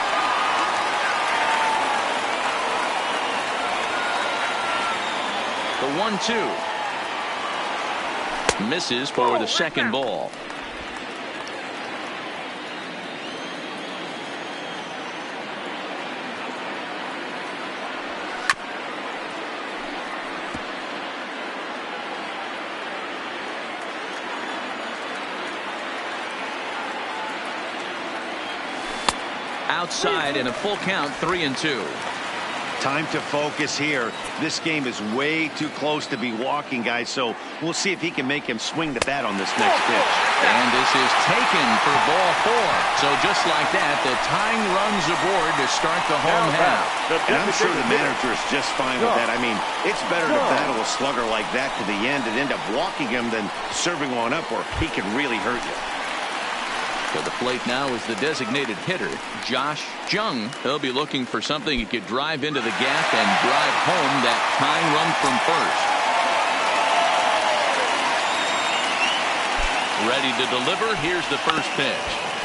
The 1-2. Misses for the second ball. Outside in a full count, 3-2. Time to focus here. This game is way too close to be walking, guys, so we'll see if he can make him swing the bat on this next pitch. And this is taken for ball 4. So just like that, the tying runs aboard to start the home half. And I'm sure the manager is just fine with that. I mean, it's better to battle a slugger like that to the end and end up walking him than serving one up, or he can really hurt you. To the plate now is the designated hitter, Josh Jung. He'll be looking for something he could drive into the gap and drive home that tying run from first. Ready to deliver. Here's the first pitch.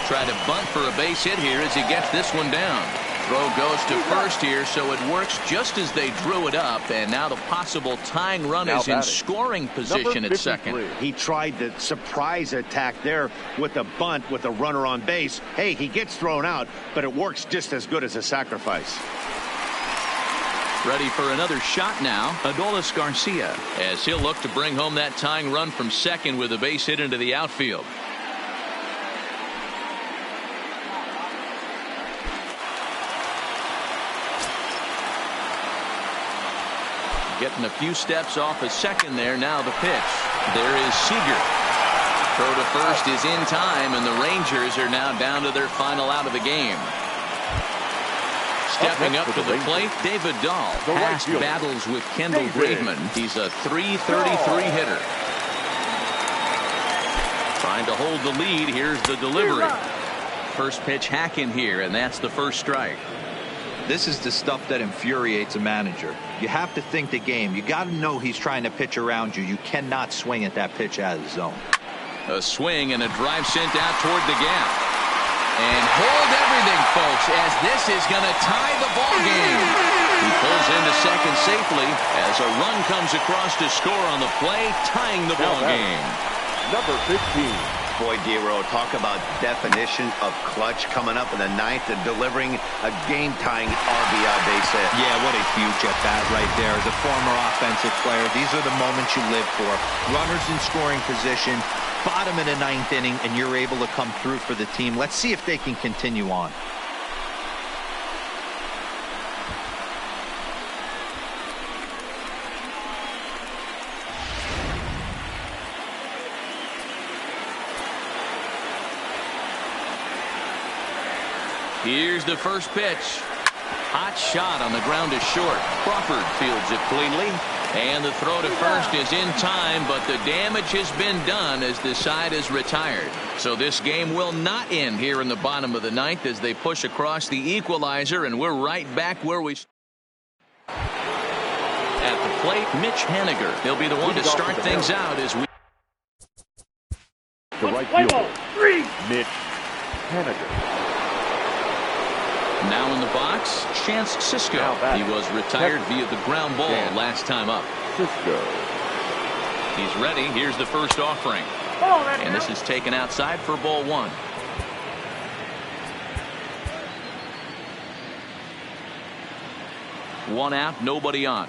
Try to bunt for a base hit here as he gets this one down. Throw goes to first here, so it works just as they drew it up, and now the possible tying run is in scoring position at second. He tried the surprise attack there with a bunt with a runner on base. Hey, he gets thrown out, but it works just as good as a sacrifice. Ready for another shot now, Adolis Garcia, as he'll look to bring home that tying run from second with a base hit into the outfield. Getting a few steps off a second there. Now the pitch. There is Seager. Throw to first is in time, and the Rangers are now down to their final out of the game. Stepping up to the plate, David Dahl. Past battles with Kendall Graveman. He's a .333 hitter. Trying to hold the lead. Here's the delivery. First pitch hack in here, and that's the first strike. This is the stuff that infuriates a manager. You have to think the game. You got to know he's trying to pitch around you. You cannot swing at that pitch out of the zone. A swing and a drive sent out toward the gap. And hold everything, folks, as this is going to tie the ball game. He pulls into second safely as a run comes across to score on the play, tying the ball game. Number 15. Boy, Dero, talk about definition of clutch coming up in the ninth and delivering a game-tying RBI base hit. Yeah, what a huge at-bat right there. As a former offensive player, these are the moments you live for. Runners in scoring position, bottom of the ninth inning, and you're able to come through for the team. Let's see if they can continue on. Here's the first pitch. Hot shot on the ground is short. Crawford fields it cleanly. And the throw to first is in time, but the damage has been done as the side is retired. So this game will not end here in the bottom of the ninth as they push across the equalizer, and we're right back where we at the plate. Mitch Haniger. He'll be the one to start things out as we. The right fielder, Mitch Haniger. Now in the box, Chance Sisco. He was retired via the ground ball last time up. Sisco. He's ready. Here's the first offering. And this is taken outside for ball one. One out, nobody on.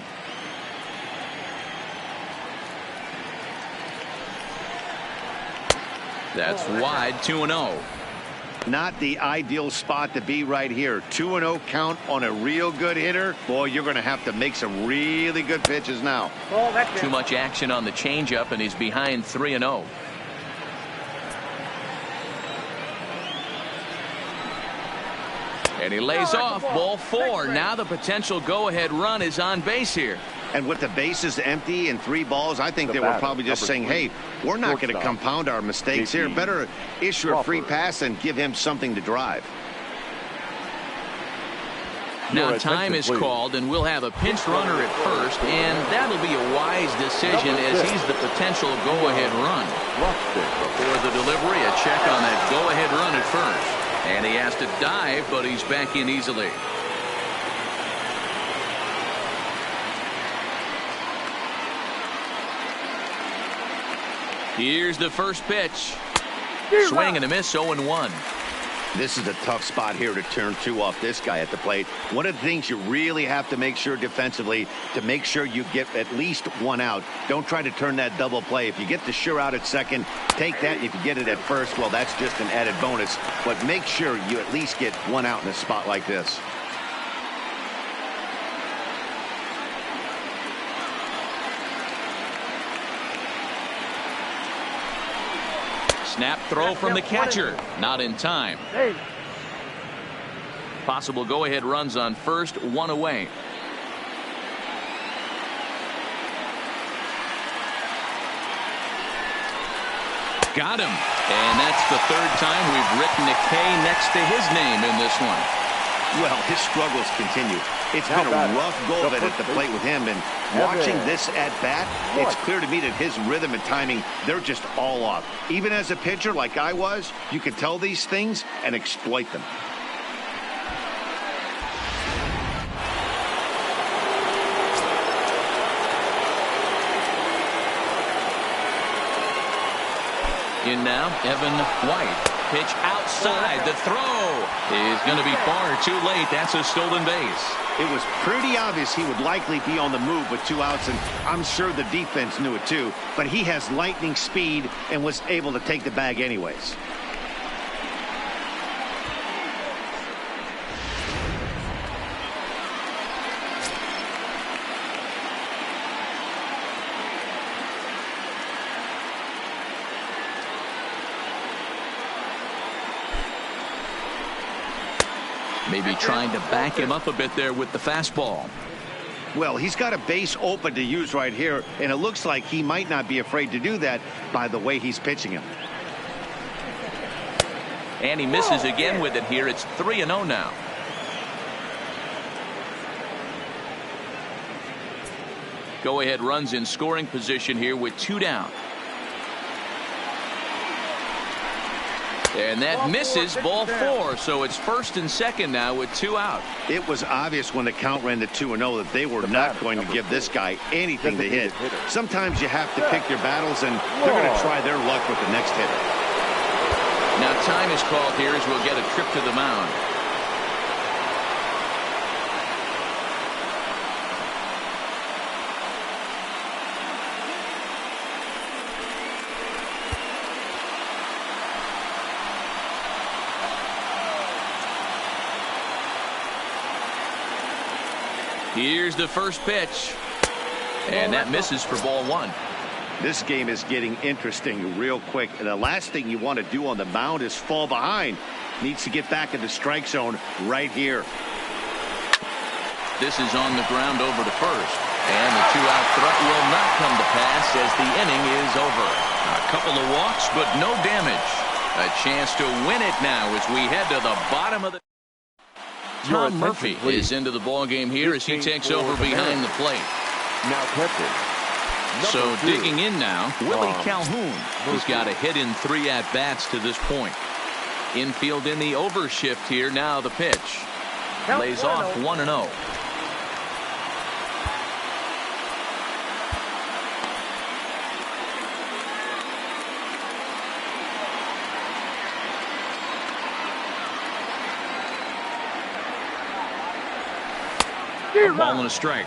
That's wide, 2-0. Not the ideal spot to be right here. 2-0 count on a real good hitter. Boy, you're going to have to make some really good pitches now. Too much action on the changeup, and he's behind 3-0. And he lays off ball four. Now the potential go-ahead run is on base here. And with the bases empty and 3 balls, I think they were probably just saying, hey, we're not going to compound our mistakes here. Better issue a free pass and give him something to drive. Now time is called, and we'll have a pinch runner at first, and that'll be a wise decision as he's the potential go-ahead run. Before the delivery, a check on that go-ahead run at first. And he has to dive, but he's back in easily. Here's the first pitch. Swing and a miss, 0-1. This is a tough spot here to turn 2 off this guy at the plate. One of the things you really have to make sure defensively to make sure you get at least 1 out. Don't try to turn that double play. If you get the sure out at second, take that. If you get it at first, well, that's just an added bonus. But make sure you at least get 1 out in a spot like this. Snap throw from the catcher. Not in time. Possible go-ahead runs on first, 1 away. Got him. And that's the 3rd time we've written a K next to his name in this one. Well, his struggles continue. It's been a rough go of it at the plate with him, and watching this at bat, it's clear to me that his rhythm and timing, they're just all off. Even as a pitcher like I was, you can tell these things and exploit them. In now, Evan White. pitch outside. The throw is going to be far too late. That's a stolen base. It was pretty obvious he would likely be on the move with 2 outs, and I'm sure the defense knew it too. But he has lightning speed and was able to take the bag anyways. Maybe trying to back him up a bit there with the fastball. Well, he's got a base open to use right here, and it looks like he might not be afraid to do that by the way he's pitching him. And he misses again with it here. It's 3-0 now. Go ahead runs in scoring position here with 2 down. And that misses, ball 4. So it's first and second now with 2 out. It was obvious when the count ran to 2-0 that they were not going to give this guy anything to hit. Sometimes you have to pick your battles, and they're going to try their luck with the next hitter. Now time is called here as we'll get a trip to the mound. Here's the first pitch. And that misses for ball 1. This game is getting interesting real quick. And the last thing you want to do on the mound is fall behind. Needs to get back in the strike zone right here. This is on the ground over to first. And the 2-out threat will not come to pass as the inning is over. A couple of walks, but no damage. A chance to win it now as we head to the bottom of the... Tom Murphy is into the ball game here as he takes over behind the plate. Now catching. So digging in now, Willie Calhoun, who's got a hit in 3 at-bats to this point. Infield in the overshift here. Now the pitch. Lays off 1-0. A ball and a strike.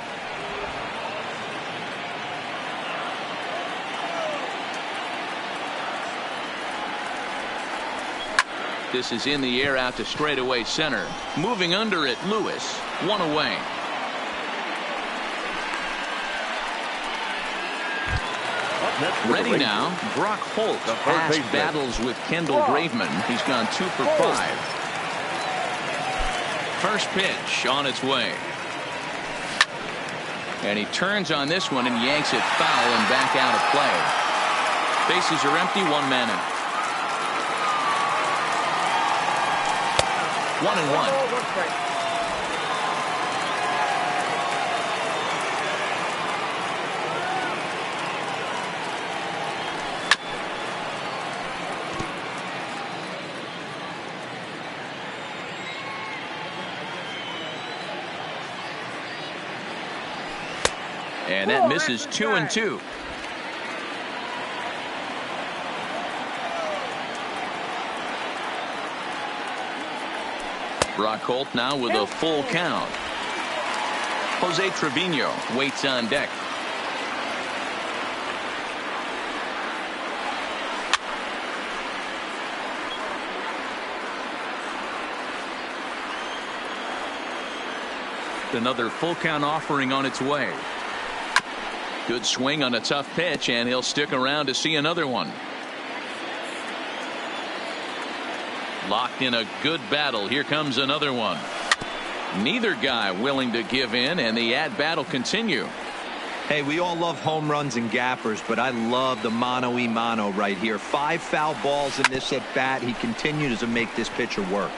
This is in the air out to straightaway center. Moving under it, Lewis. 1 away. Ready now, Brock Holt. Past battles with Kendall Graveman. He's gone 2 for 5. First pitch on its way. And he turns on this one and yanks it foul and back out of play. Bases are empty, 1 man out. 1-1. And that misses 2-2. Brock Holt now with a full count. Jose Trevino waits on deck. Another full count offering on its way. Good swing on a tough pitch, and he'll stick around to see another one. Locked in a good battle. Here comes another one. Neither guy willing to give in, and the at-bat will continue. Hey, we all love home runs and gappers, but I love the mano-y-mano right here. 5 foul balls in this at-bat. He continues to make this pitcher work.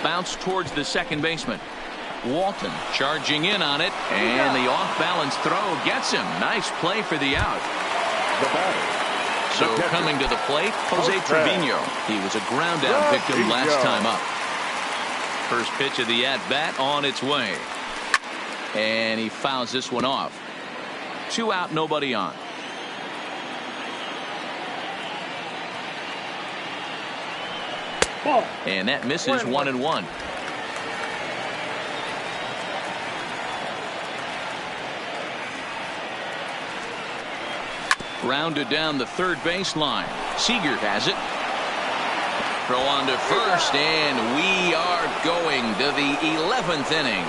Bounce towards the second baseman. Walton charging in on it, and the off-balance throw gets him. Nice play for the out. So coming to the plate, Jose Trevino. He was a ground-out victim last time up. First pitch of the at-bat on its way. And he fouls this one off. 2 out, nobody on. Ball. And that misses 1-1. Rounded down the third baseline. Seager has it. Throw on to first, and we are going to the 11th inning.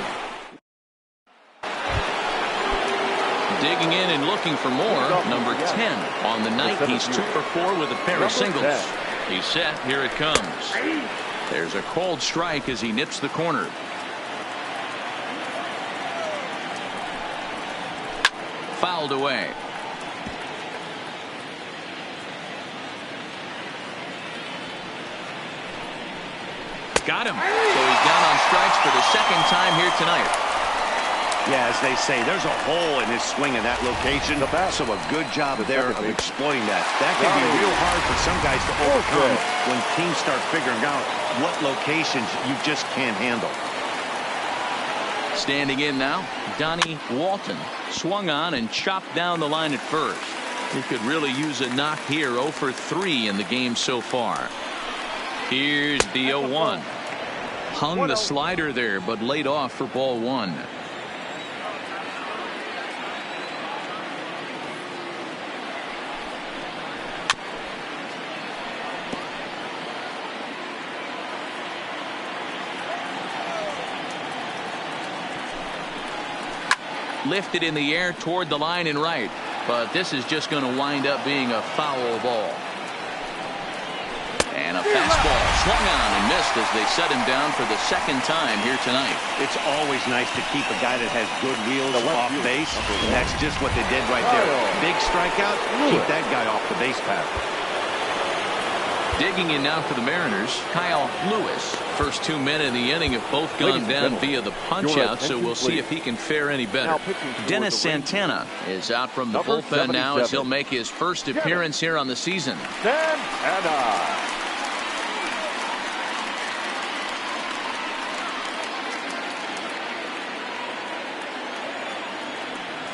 Digging in and looking for more. Number 10 on the night. He's 2 for 4 with a pair of singles. He's set. Here it comes. There's a cold strike as he nips the corner. Fouled away. Got him. So he's down on strikes for the second time here tonight. Yeah, as they say, there's a hole in his swing in that location. So a good job there of exploiting that. That can be real hard for some guys to overcome when teams start figuring out what locations you just can't handle. Standing in now, Donnie Walton swung on and chopped down the line at first. He could really use a knock here. 0 for 3 in the game so far. Here's the 0-1. Hung the slider there, but laid off for ball 1. Lifted in the air toward the line and right, but this is just going to wind up being a foul ball. And a fastball swung on and missed as they set him down for the second time here tonight. It's always nice to keep a guy that has good wheels off base. And that's just what they did right there. Big strikeout, keep that guy off the base path. Digging in now for the Mariners, Kyle Lewis. First 2 men in the inning have both gone down via the punch-out, so we'll see if he can fare any better. Dennis Santana is out from the bullpen now as he'll make his first appearance here on the season. Santana.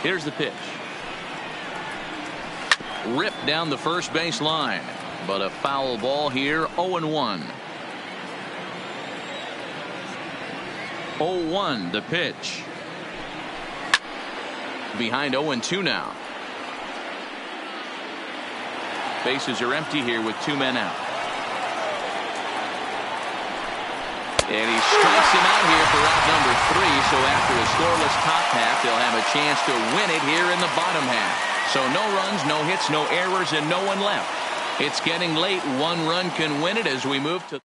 Here's the pitch. Ripped down the first base line, but a foul ball here. 0-1. 0-1 the pitch. Behind 0-2 now. Bases are empty here with 2 men out. And he strikes him out here for out number 3. So after a scoreless top half, they'll have a chance to win it here in the bottom half. So no runs, no hits, no errors, and no one left. It's getting late. 1 run can win it as we move to.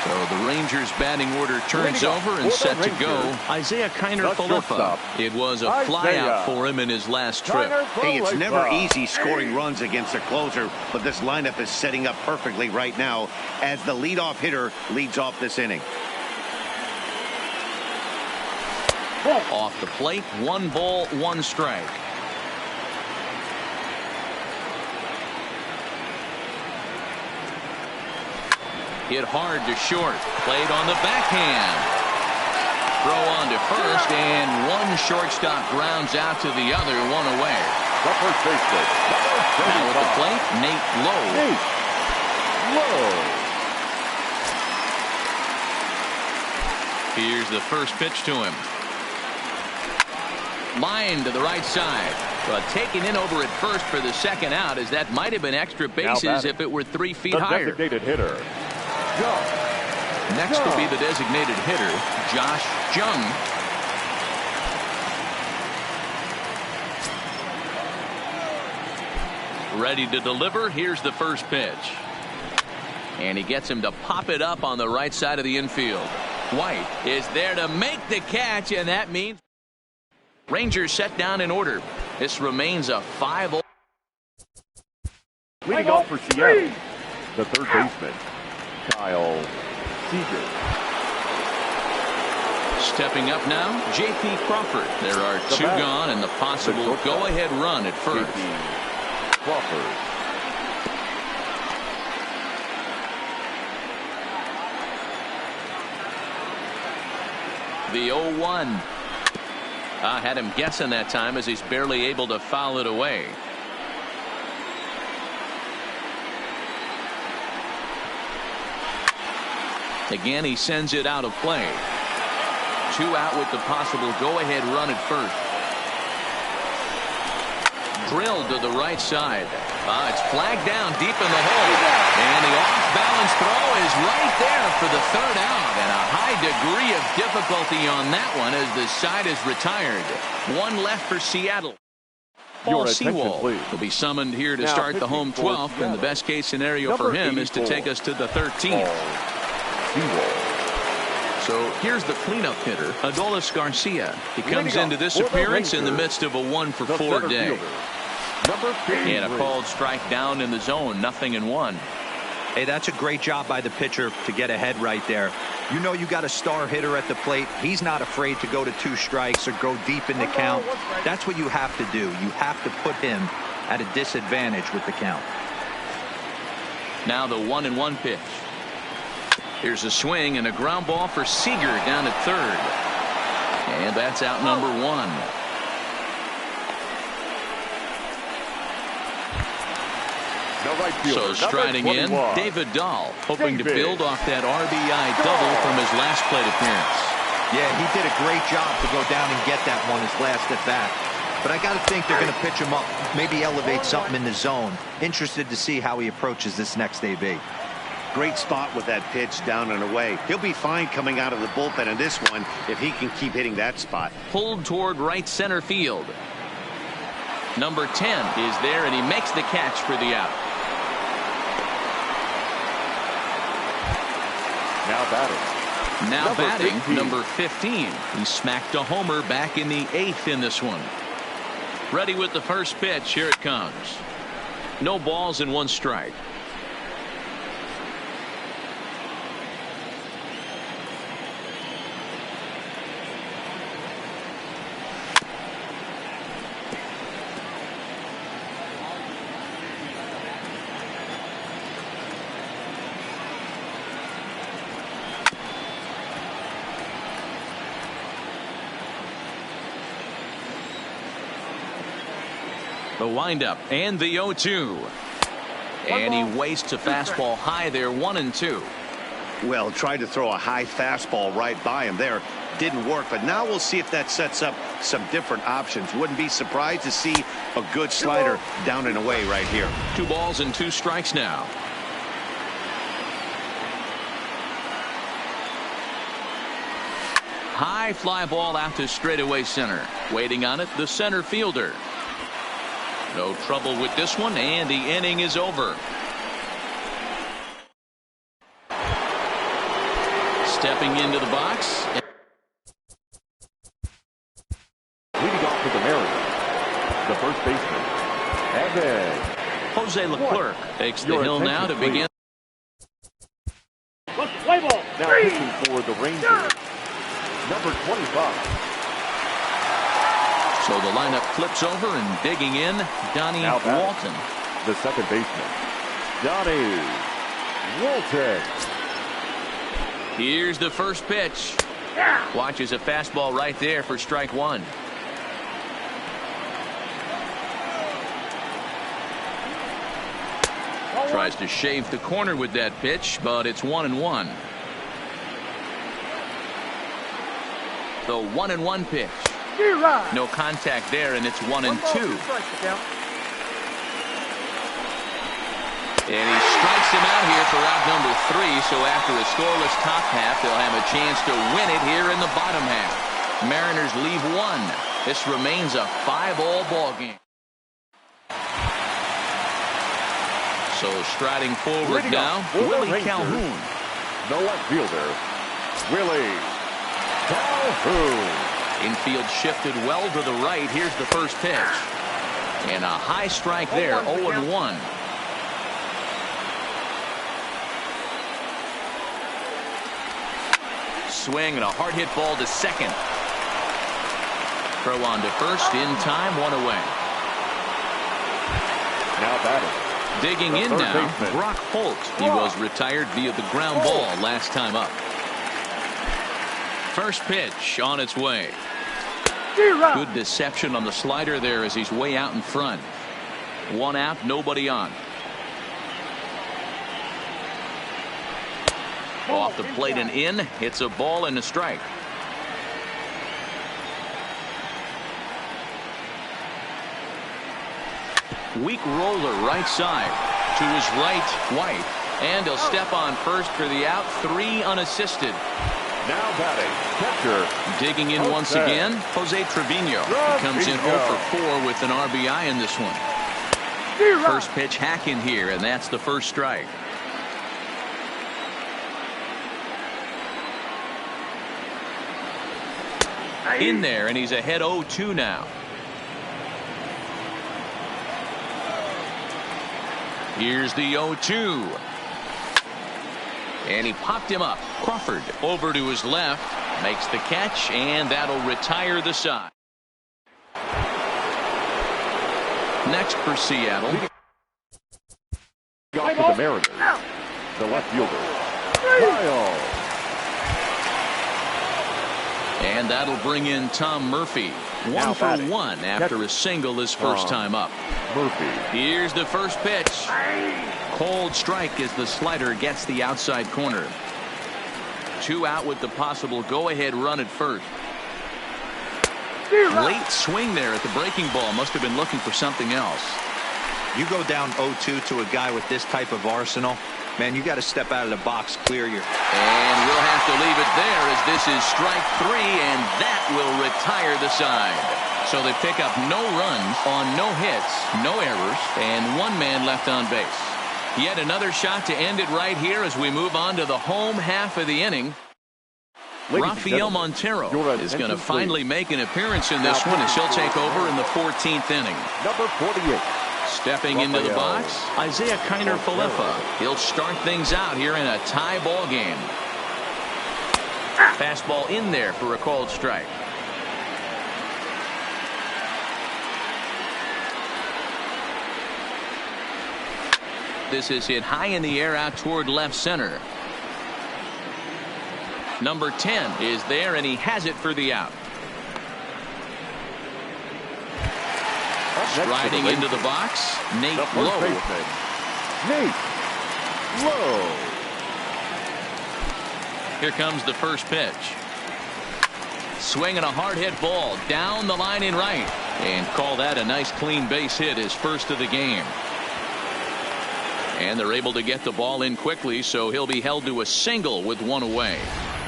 So the Rangers batting order turns over and set to go. Isaiah Kiner-Falefa. It was a flyout for him in his last trip. Hey, it's never easy scoring runs against a closer, but this lineup is setting up perfectly right now as the leadoff hitter leads off this inning. Off the plate, 1 ball, 1 strike. Hit hard to short. Played on the backhand. Throw on to first, and 1 shortstop grounds out to the other, 1 away. The first baseman. Now at the plate, Nate Lowe. Here's the first pitch to him. Line to the right side, but taken in over at first for the second out, as that might have been extra bases if it were 3 feet higher. Designated hitter. Next will be the designated hitter, Josh Jung. Ready to deliver. Here's the first pitch. And he gets him to pop it up on the right side of the infield. White is there to make the catch, and that means Rangers set down in order. This remains a 5-0. Leading off for Seattle, the third baseman, Kyle Seager. Stepping up now, J.P. Crawford. There are 2 gone and the possible go-ahead run at first. J.P. Crawford. The 0-1. I had him guessing that time as he's barely able to foul it away. Again, he sends it out of play. 2 out with the possible go-ahead run at first. Drilled to the right side. It's flagged down deep in the hole. And the off-balance throw is right there for the 3rd out. And a high degree of difficulty on that one as the side is retired. 1 left for Seattle. Paul Sewald will be summoned here to start the home 12th. And the best case scenario for him is to take us to the 13th. So here's the cleanup hitter, Adolis Garcia. He comes into this appearance in the midst of a 1-for-4 day. And a called strike down in the zone, 0-1. Hey, that's a great job by the pitcher to get ahead right there. You know you got a star hitter at the plate. He's not afraid to go to 2 strikes or go deep in the count. That's what you have to do. You have to put him at a disadvantage with the count. Now the 1-1 pitch. Here's a swing and a ground ball for Seager down at 3rd. And that's out number 1. So striding in, David Dahl, hoping to build off that RBI double from his last plate appearance. Yeah, he did a great job to go down and get that one his last at bat. But I got to think they're going to pitch him up, maybe elevate something in the zone. Interested to see how he approaches this next AB. Great spot with that pitch down and away. He'll be fine coming out of the bullpen in this one if he can keep hitting that spot. Pulled toward right center field. Number 10 is there, and he makes the catch for the out. Now batting, number 15. He smacked a homer back in the 8th in this one. Ready with the first pitch. Here it comes. No balls and 1 strike. The windup and the 0-2. And he wastes a fastball high there, 1-2. Well, tried to throw a high fastball right by him there. Didn't work, but now we'll see if that sets up some different options. Wouldn't be surprised to see a good slider down and away right here. 2 balls and 2 strikes now. High fly ball out to straightaway center. Waiting on it, the center fielder. No trouble with this one, and the inning is over. Stepping into the box. Leading off for the Mariners, the first baseman, Evan. Jose Leclerc takes the hill now to begin. Let's play ball. Now pitching for the Rangers, number 25. So the lineup flips over, and digging in, Donnie Walton. The second baseman, Donnie Walton. Here's the first pitch. Watches a fastball right there for strike 1. Tries to shave the corner with that pitch, but it's 1-1. The 1-1 pitch. No contact there, and it's 1-2. And he strikes him out here for out number 3. So after a scoreless top half, they'll have a chance to win it here in the bottom half. Mariners leave 1. This remains a 5-all ball game. So striding forward now, Willie Calhoun. The left fielder, Willie Calhoun. Infield shifted well to the right. Here's the first pitch. And a high strike there, 0-1. Swing and a hard hit ball to second. Throw on to first, in time, 1 away. Now batting. Digging in now, Brock Holt. He was retired via the ground ball last time up. First pitch on its way. Good deception on the slider there as he's way out in front. 1 out, nobody on. Off the plate and in. It's a ball and a strike. Weak roller right side. To his right, White. And he'll step on first for the out. 3 unassisted. Now batting, catcher. Digging in once again, Jose Trevino. He comes in 0 for 4 with an RBI in this one. First pitch hack in here, and that's the first strike. In there, and he's ahead 0-2 now. Here's the 0-2. And he popped him up. Crawford over to his left. Makes the catch, and that'll retire the side. Next for Seattle. Got for the Mariners. The left fielder, Kyle. And that'll bring in Tom Murphy. 1 for 1 after a single his first time up. Murphy. Here's the first pitch. Cold strike as the slider gets the outside corner. 2 out with the possible go-ahead run at first. Late swing there at the breaking ball. Must have been looking for something else. You go down 0-2 to a guy with this type of arsenal, man, you got to step out of the box, clear your... And we'll have to leave it there as this is strike 3, and that will retire the side. So they pick up no runs on no hits, no errors, and 1 man left on base. Yet another shot to end it right here as we move on to the home half of the inning. Rafael Montero is going to finally make an appearance in this one as he'll take over in the 14th inning. Number 48. Stepping into the box, Isaiah Kiner-Falefa. He'll start things out here in a tie ball game. Fastball in there for a called strike. This is hit high in the air out toward left center. Number 10 is there, and he has it for the out. Striding into the box, Nate Lowe. Nate Lowe. Here comes the first pitch. Swinging a hard hit ball down the line in right, and call that a nice clean base hit, his first of the game. And they're able to get the ball in quickly, so he'll be held to a single with 1 away.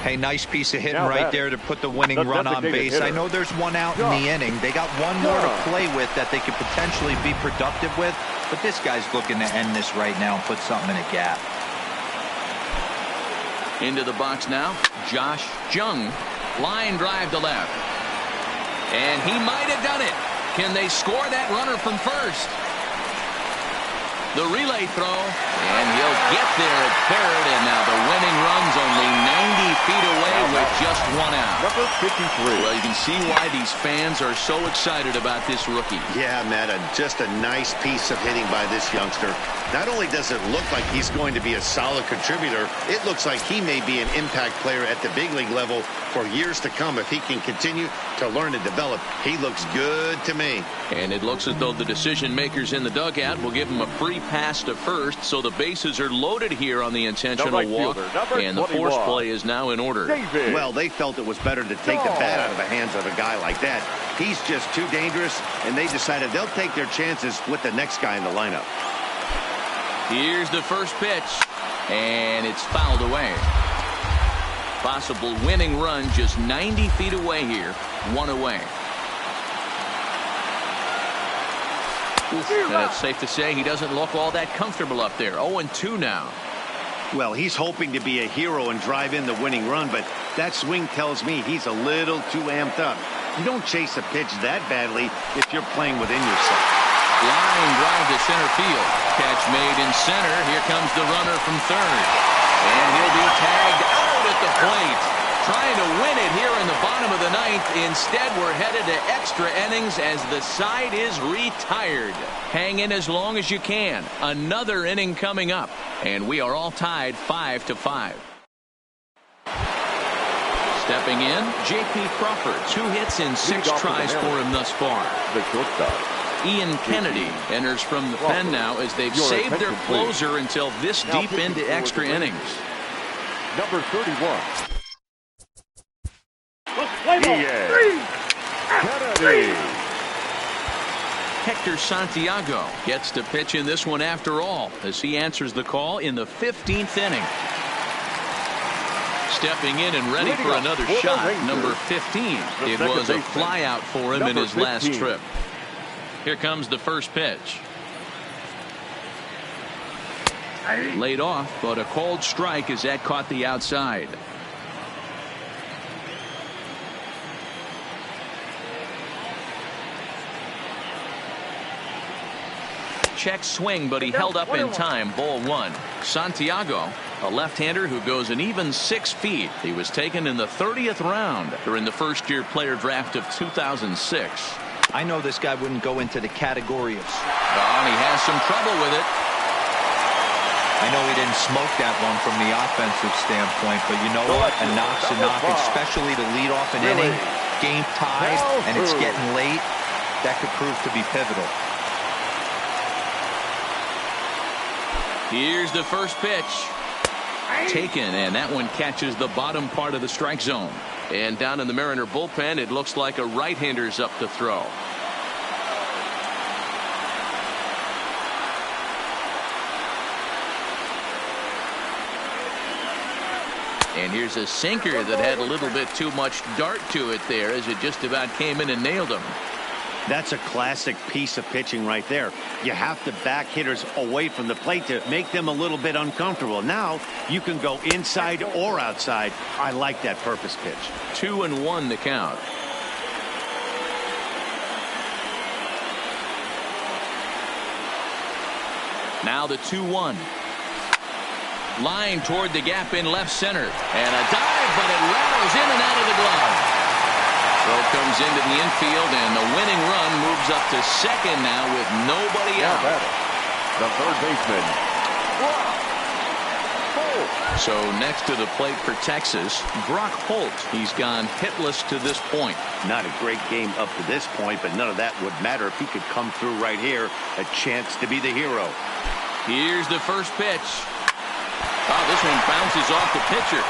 Hey, nice piece of hitting right there to put the winning run on base. I know there's 1 out in the inning. They got 1 more to play with that they could potentially be productive with, but this guy's looking to end this right now and put something in a gap. Into the box now, Josh Jung. Line drive to left. And he might have done it. Can they score that runner from first? The relay throw, and he'll get there at third, and now the winning run's only 90 feet away with just 1 out. Number 53. Well, you can see why these fans are so excited about this rookie. Yeah, Matt, just a nice piece of hitting by this youngster. Not only does it look like he's going to be a solid contributor, it looks like he may be an impact player at the big league level for years to come if he can continue to learn and develop. He looks good to me. And it looks as though the decision makers in the dugout will give him a free pass to first, so the bases are loaded here on the intentional walk, and the force play is now in order. David. Well, they felt it was better to take the bat out of the hands of a guy like that. He's just too dangerous, and they decided they'll take their chances with the next guy in the lineup. Here's the first pitch, and it's fouled away. Possible winning run just 90 feet away here, 1 away. And it's safe to say he doesn't look all that comfortable up there. 0-2 now. Well, he's hoping to be a hero and drive in the winning run, but that swing tells me he's a little too amped up. You don't chase a pitch that badly if you're playing within yourself. Line drive to center field. Catch made in center. Here comes the runner from third. And he'll be tagged out at the plate. Trying to win it here in the bottom of the 9th. Instead, we're headed to extra innings as the side is retired. Hang in as long as you can. Another inning coming up. And we are all tied 5-5. Stepping in, J.P. Crawford. 2 hits in 6 tries for him thus far. The shortstop. Ian Kennedy enters from the pen now as they've saved their closer until this deep into extra innings. Number 31. Kennedy. Hector Santiago gets to pitch in this one after all as he answers the call in the 15th inning. Stepping in and ready for another shot, number 15. It was a fly out for him in his last trip. Here comes the first pitch. Laid off, but a cold strike as that caught the outside. Check swing, but he held up in time. Ball 1. Santiago, a left-hander who goes an even 6 feet. He was taken in the 30th round during the first-year player draft of 2006. I know this guy wouldn't go into the category of... And he has some trouble with it. I know he didn't smoke that one from the offensive standpoint, but you know what? A knock's a knock, especially to lead off an inning, game tied, and it's getting late. That could prove to be pivotal. Here's the first pitch. Taken, and that one catches the bottom part of the strike zone. And down in the Mariner bullpen, it looks like a right-hander's up to throw. And here's a sinker that had a little bit too much dart to it there as it just about came in and nailed him. That's a classic piece of pitching right there. You have to back hitters away from the plate to make them a little bit uncomfortable. Now you can go inside or outside. I like that purpose pitch. 2-1 the count. Now the 2-1. Line toward the gap in left center. And a dive, but it rattles in and out of the glove. Throw comes into the infield, and the winning run moves up to second now with nobody out. The third baseman, Brock Holt. So next to the plate for Texas, Brock Holt. He's gone hitless to this point. Not a great game up to this point, but none of that would matter if he could come through right here. A chance to be the hero. Here's the first pitch. Oh, this one bounces off the pitcher.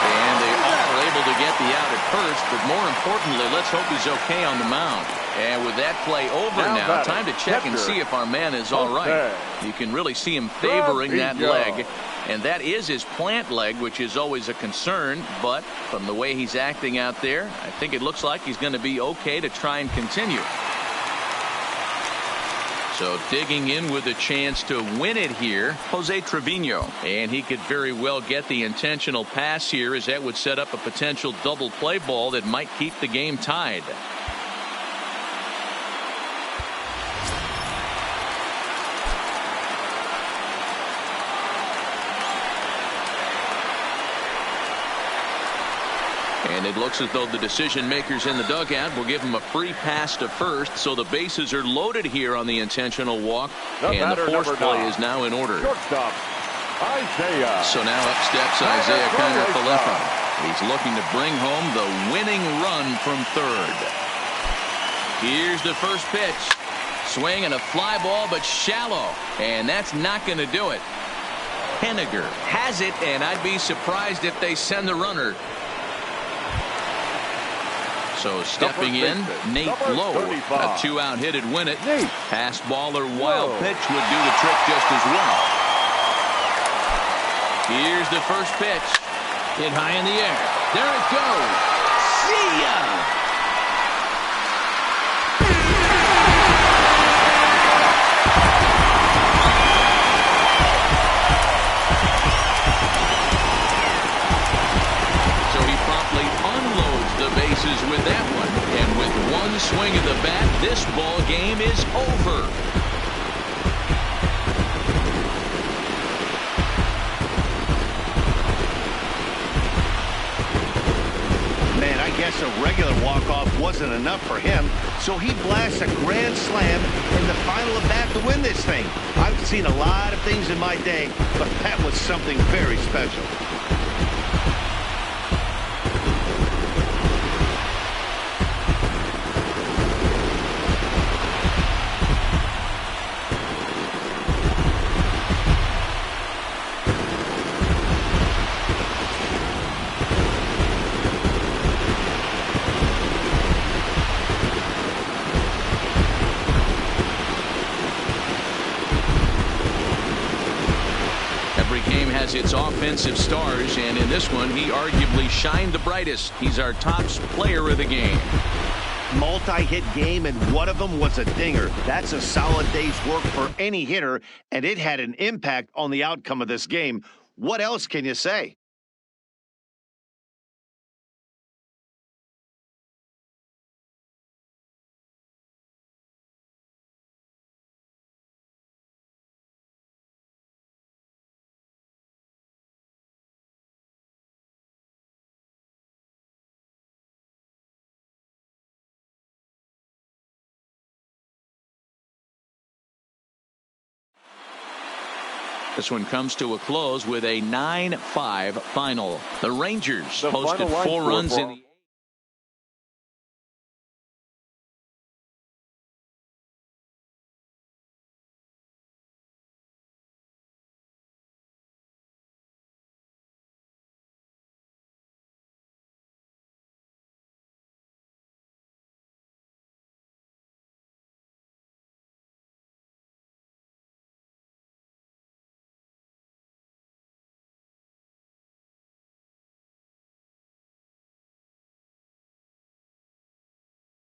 And they are able to get the out at first, but more importantly, let's hope he's okay on the mound. And with that play over now, time to check and see if our man is all right. You can really see him favoring that leg. And that is his plant leg, which is always a concern. But from the way he's acting out there, I think it looks like he's going to be okay to try and continue. So digging in with a chance to win it here, Jose Trevino. And he could very well get the intentional pass here, as that would set up a potential double play ball that might keep the game tied. And it looks as though the decision makers in the dugout will give him a free pass to first, so the bases are loaded here on the intentional walk, and the force play is now in order. Shortstop, Isaiah. So now up steps Isaiah Kiner-Falefa. He's looking to bring home the winning run from third. Here's the first pitch. Swing and a fly ball, but shallow, and that's not going to do it. Henniger has it, and I'd be surprised if they send the runner. So stepping in, Nate Lowe. A 2-out hit'd win it. Pass ball or wild pitch would do the trick just as well. Here's the first pitch. Hit high in the air. There it goes. See ya! With that one, and with one swing of the bat, this ball game is over. Man, I guess a regular walk-off wasn't enough for him, so he blasts a grand slam in the final at bat to win this thing. I've seen a lot of things in my day, but that was something very special. has its offensive stars, and in this one, he arguably shined the brightest. He's our top player of the game. Multi-hit game, and one of them was a dinger. That's a solid day's work for any hitter, and it had an impact on the outcome of this game. What else can you say? This one comes to a close with a 9-5 final. The Rangers posted 4 runs in the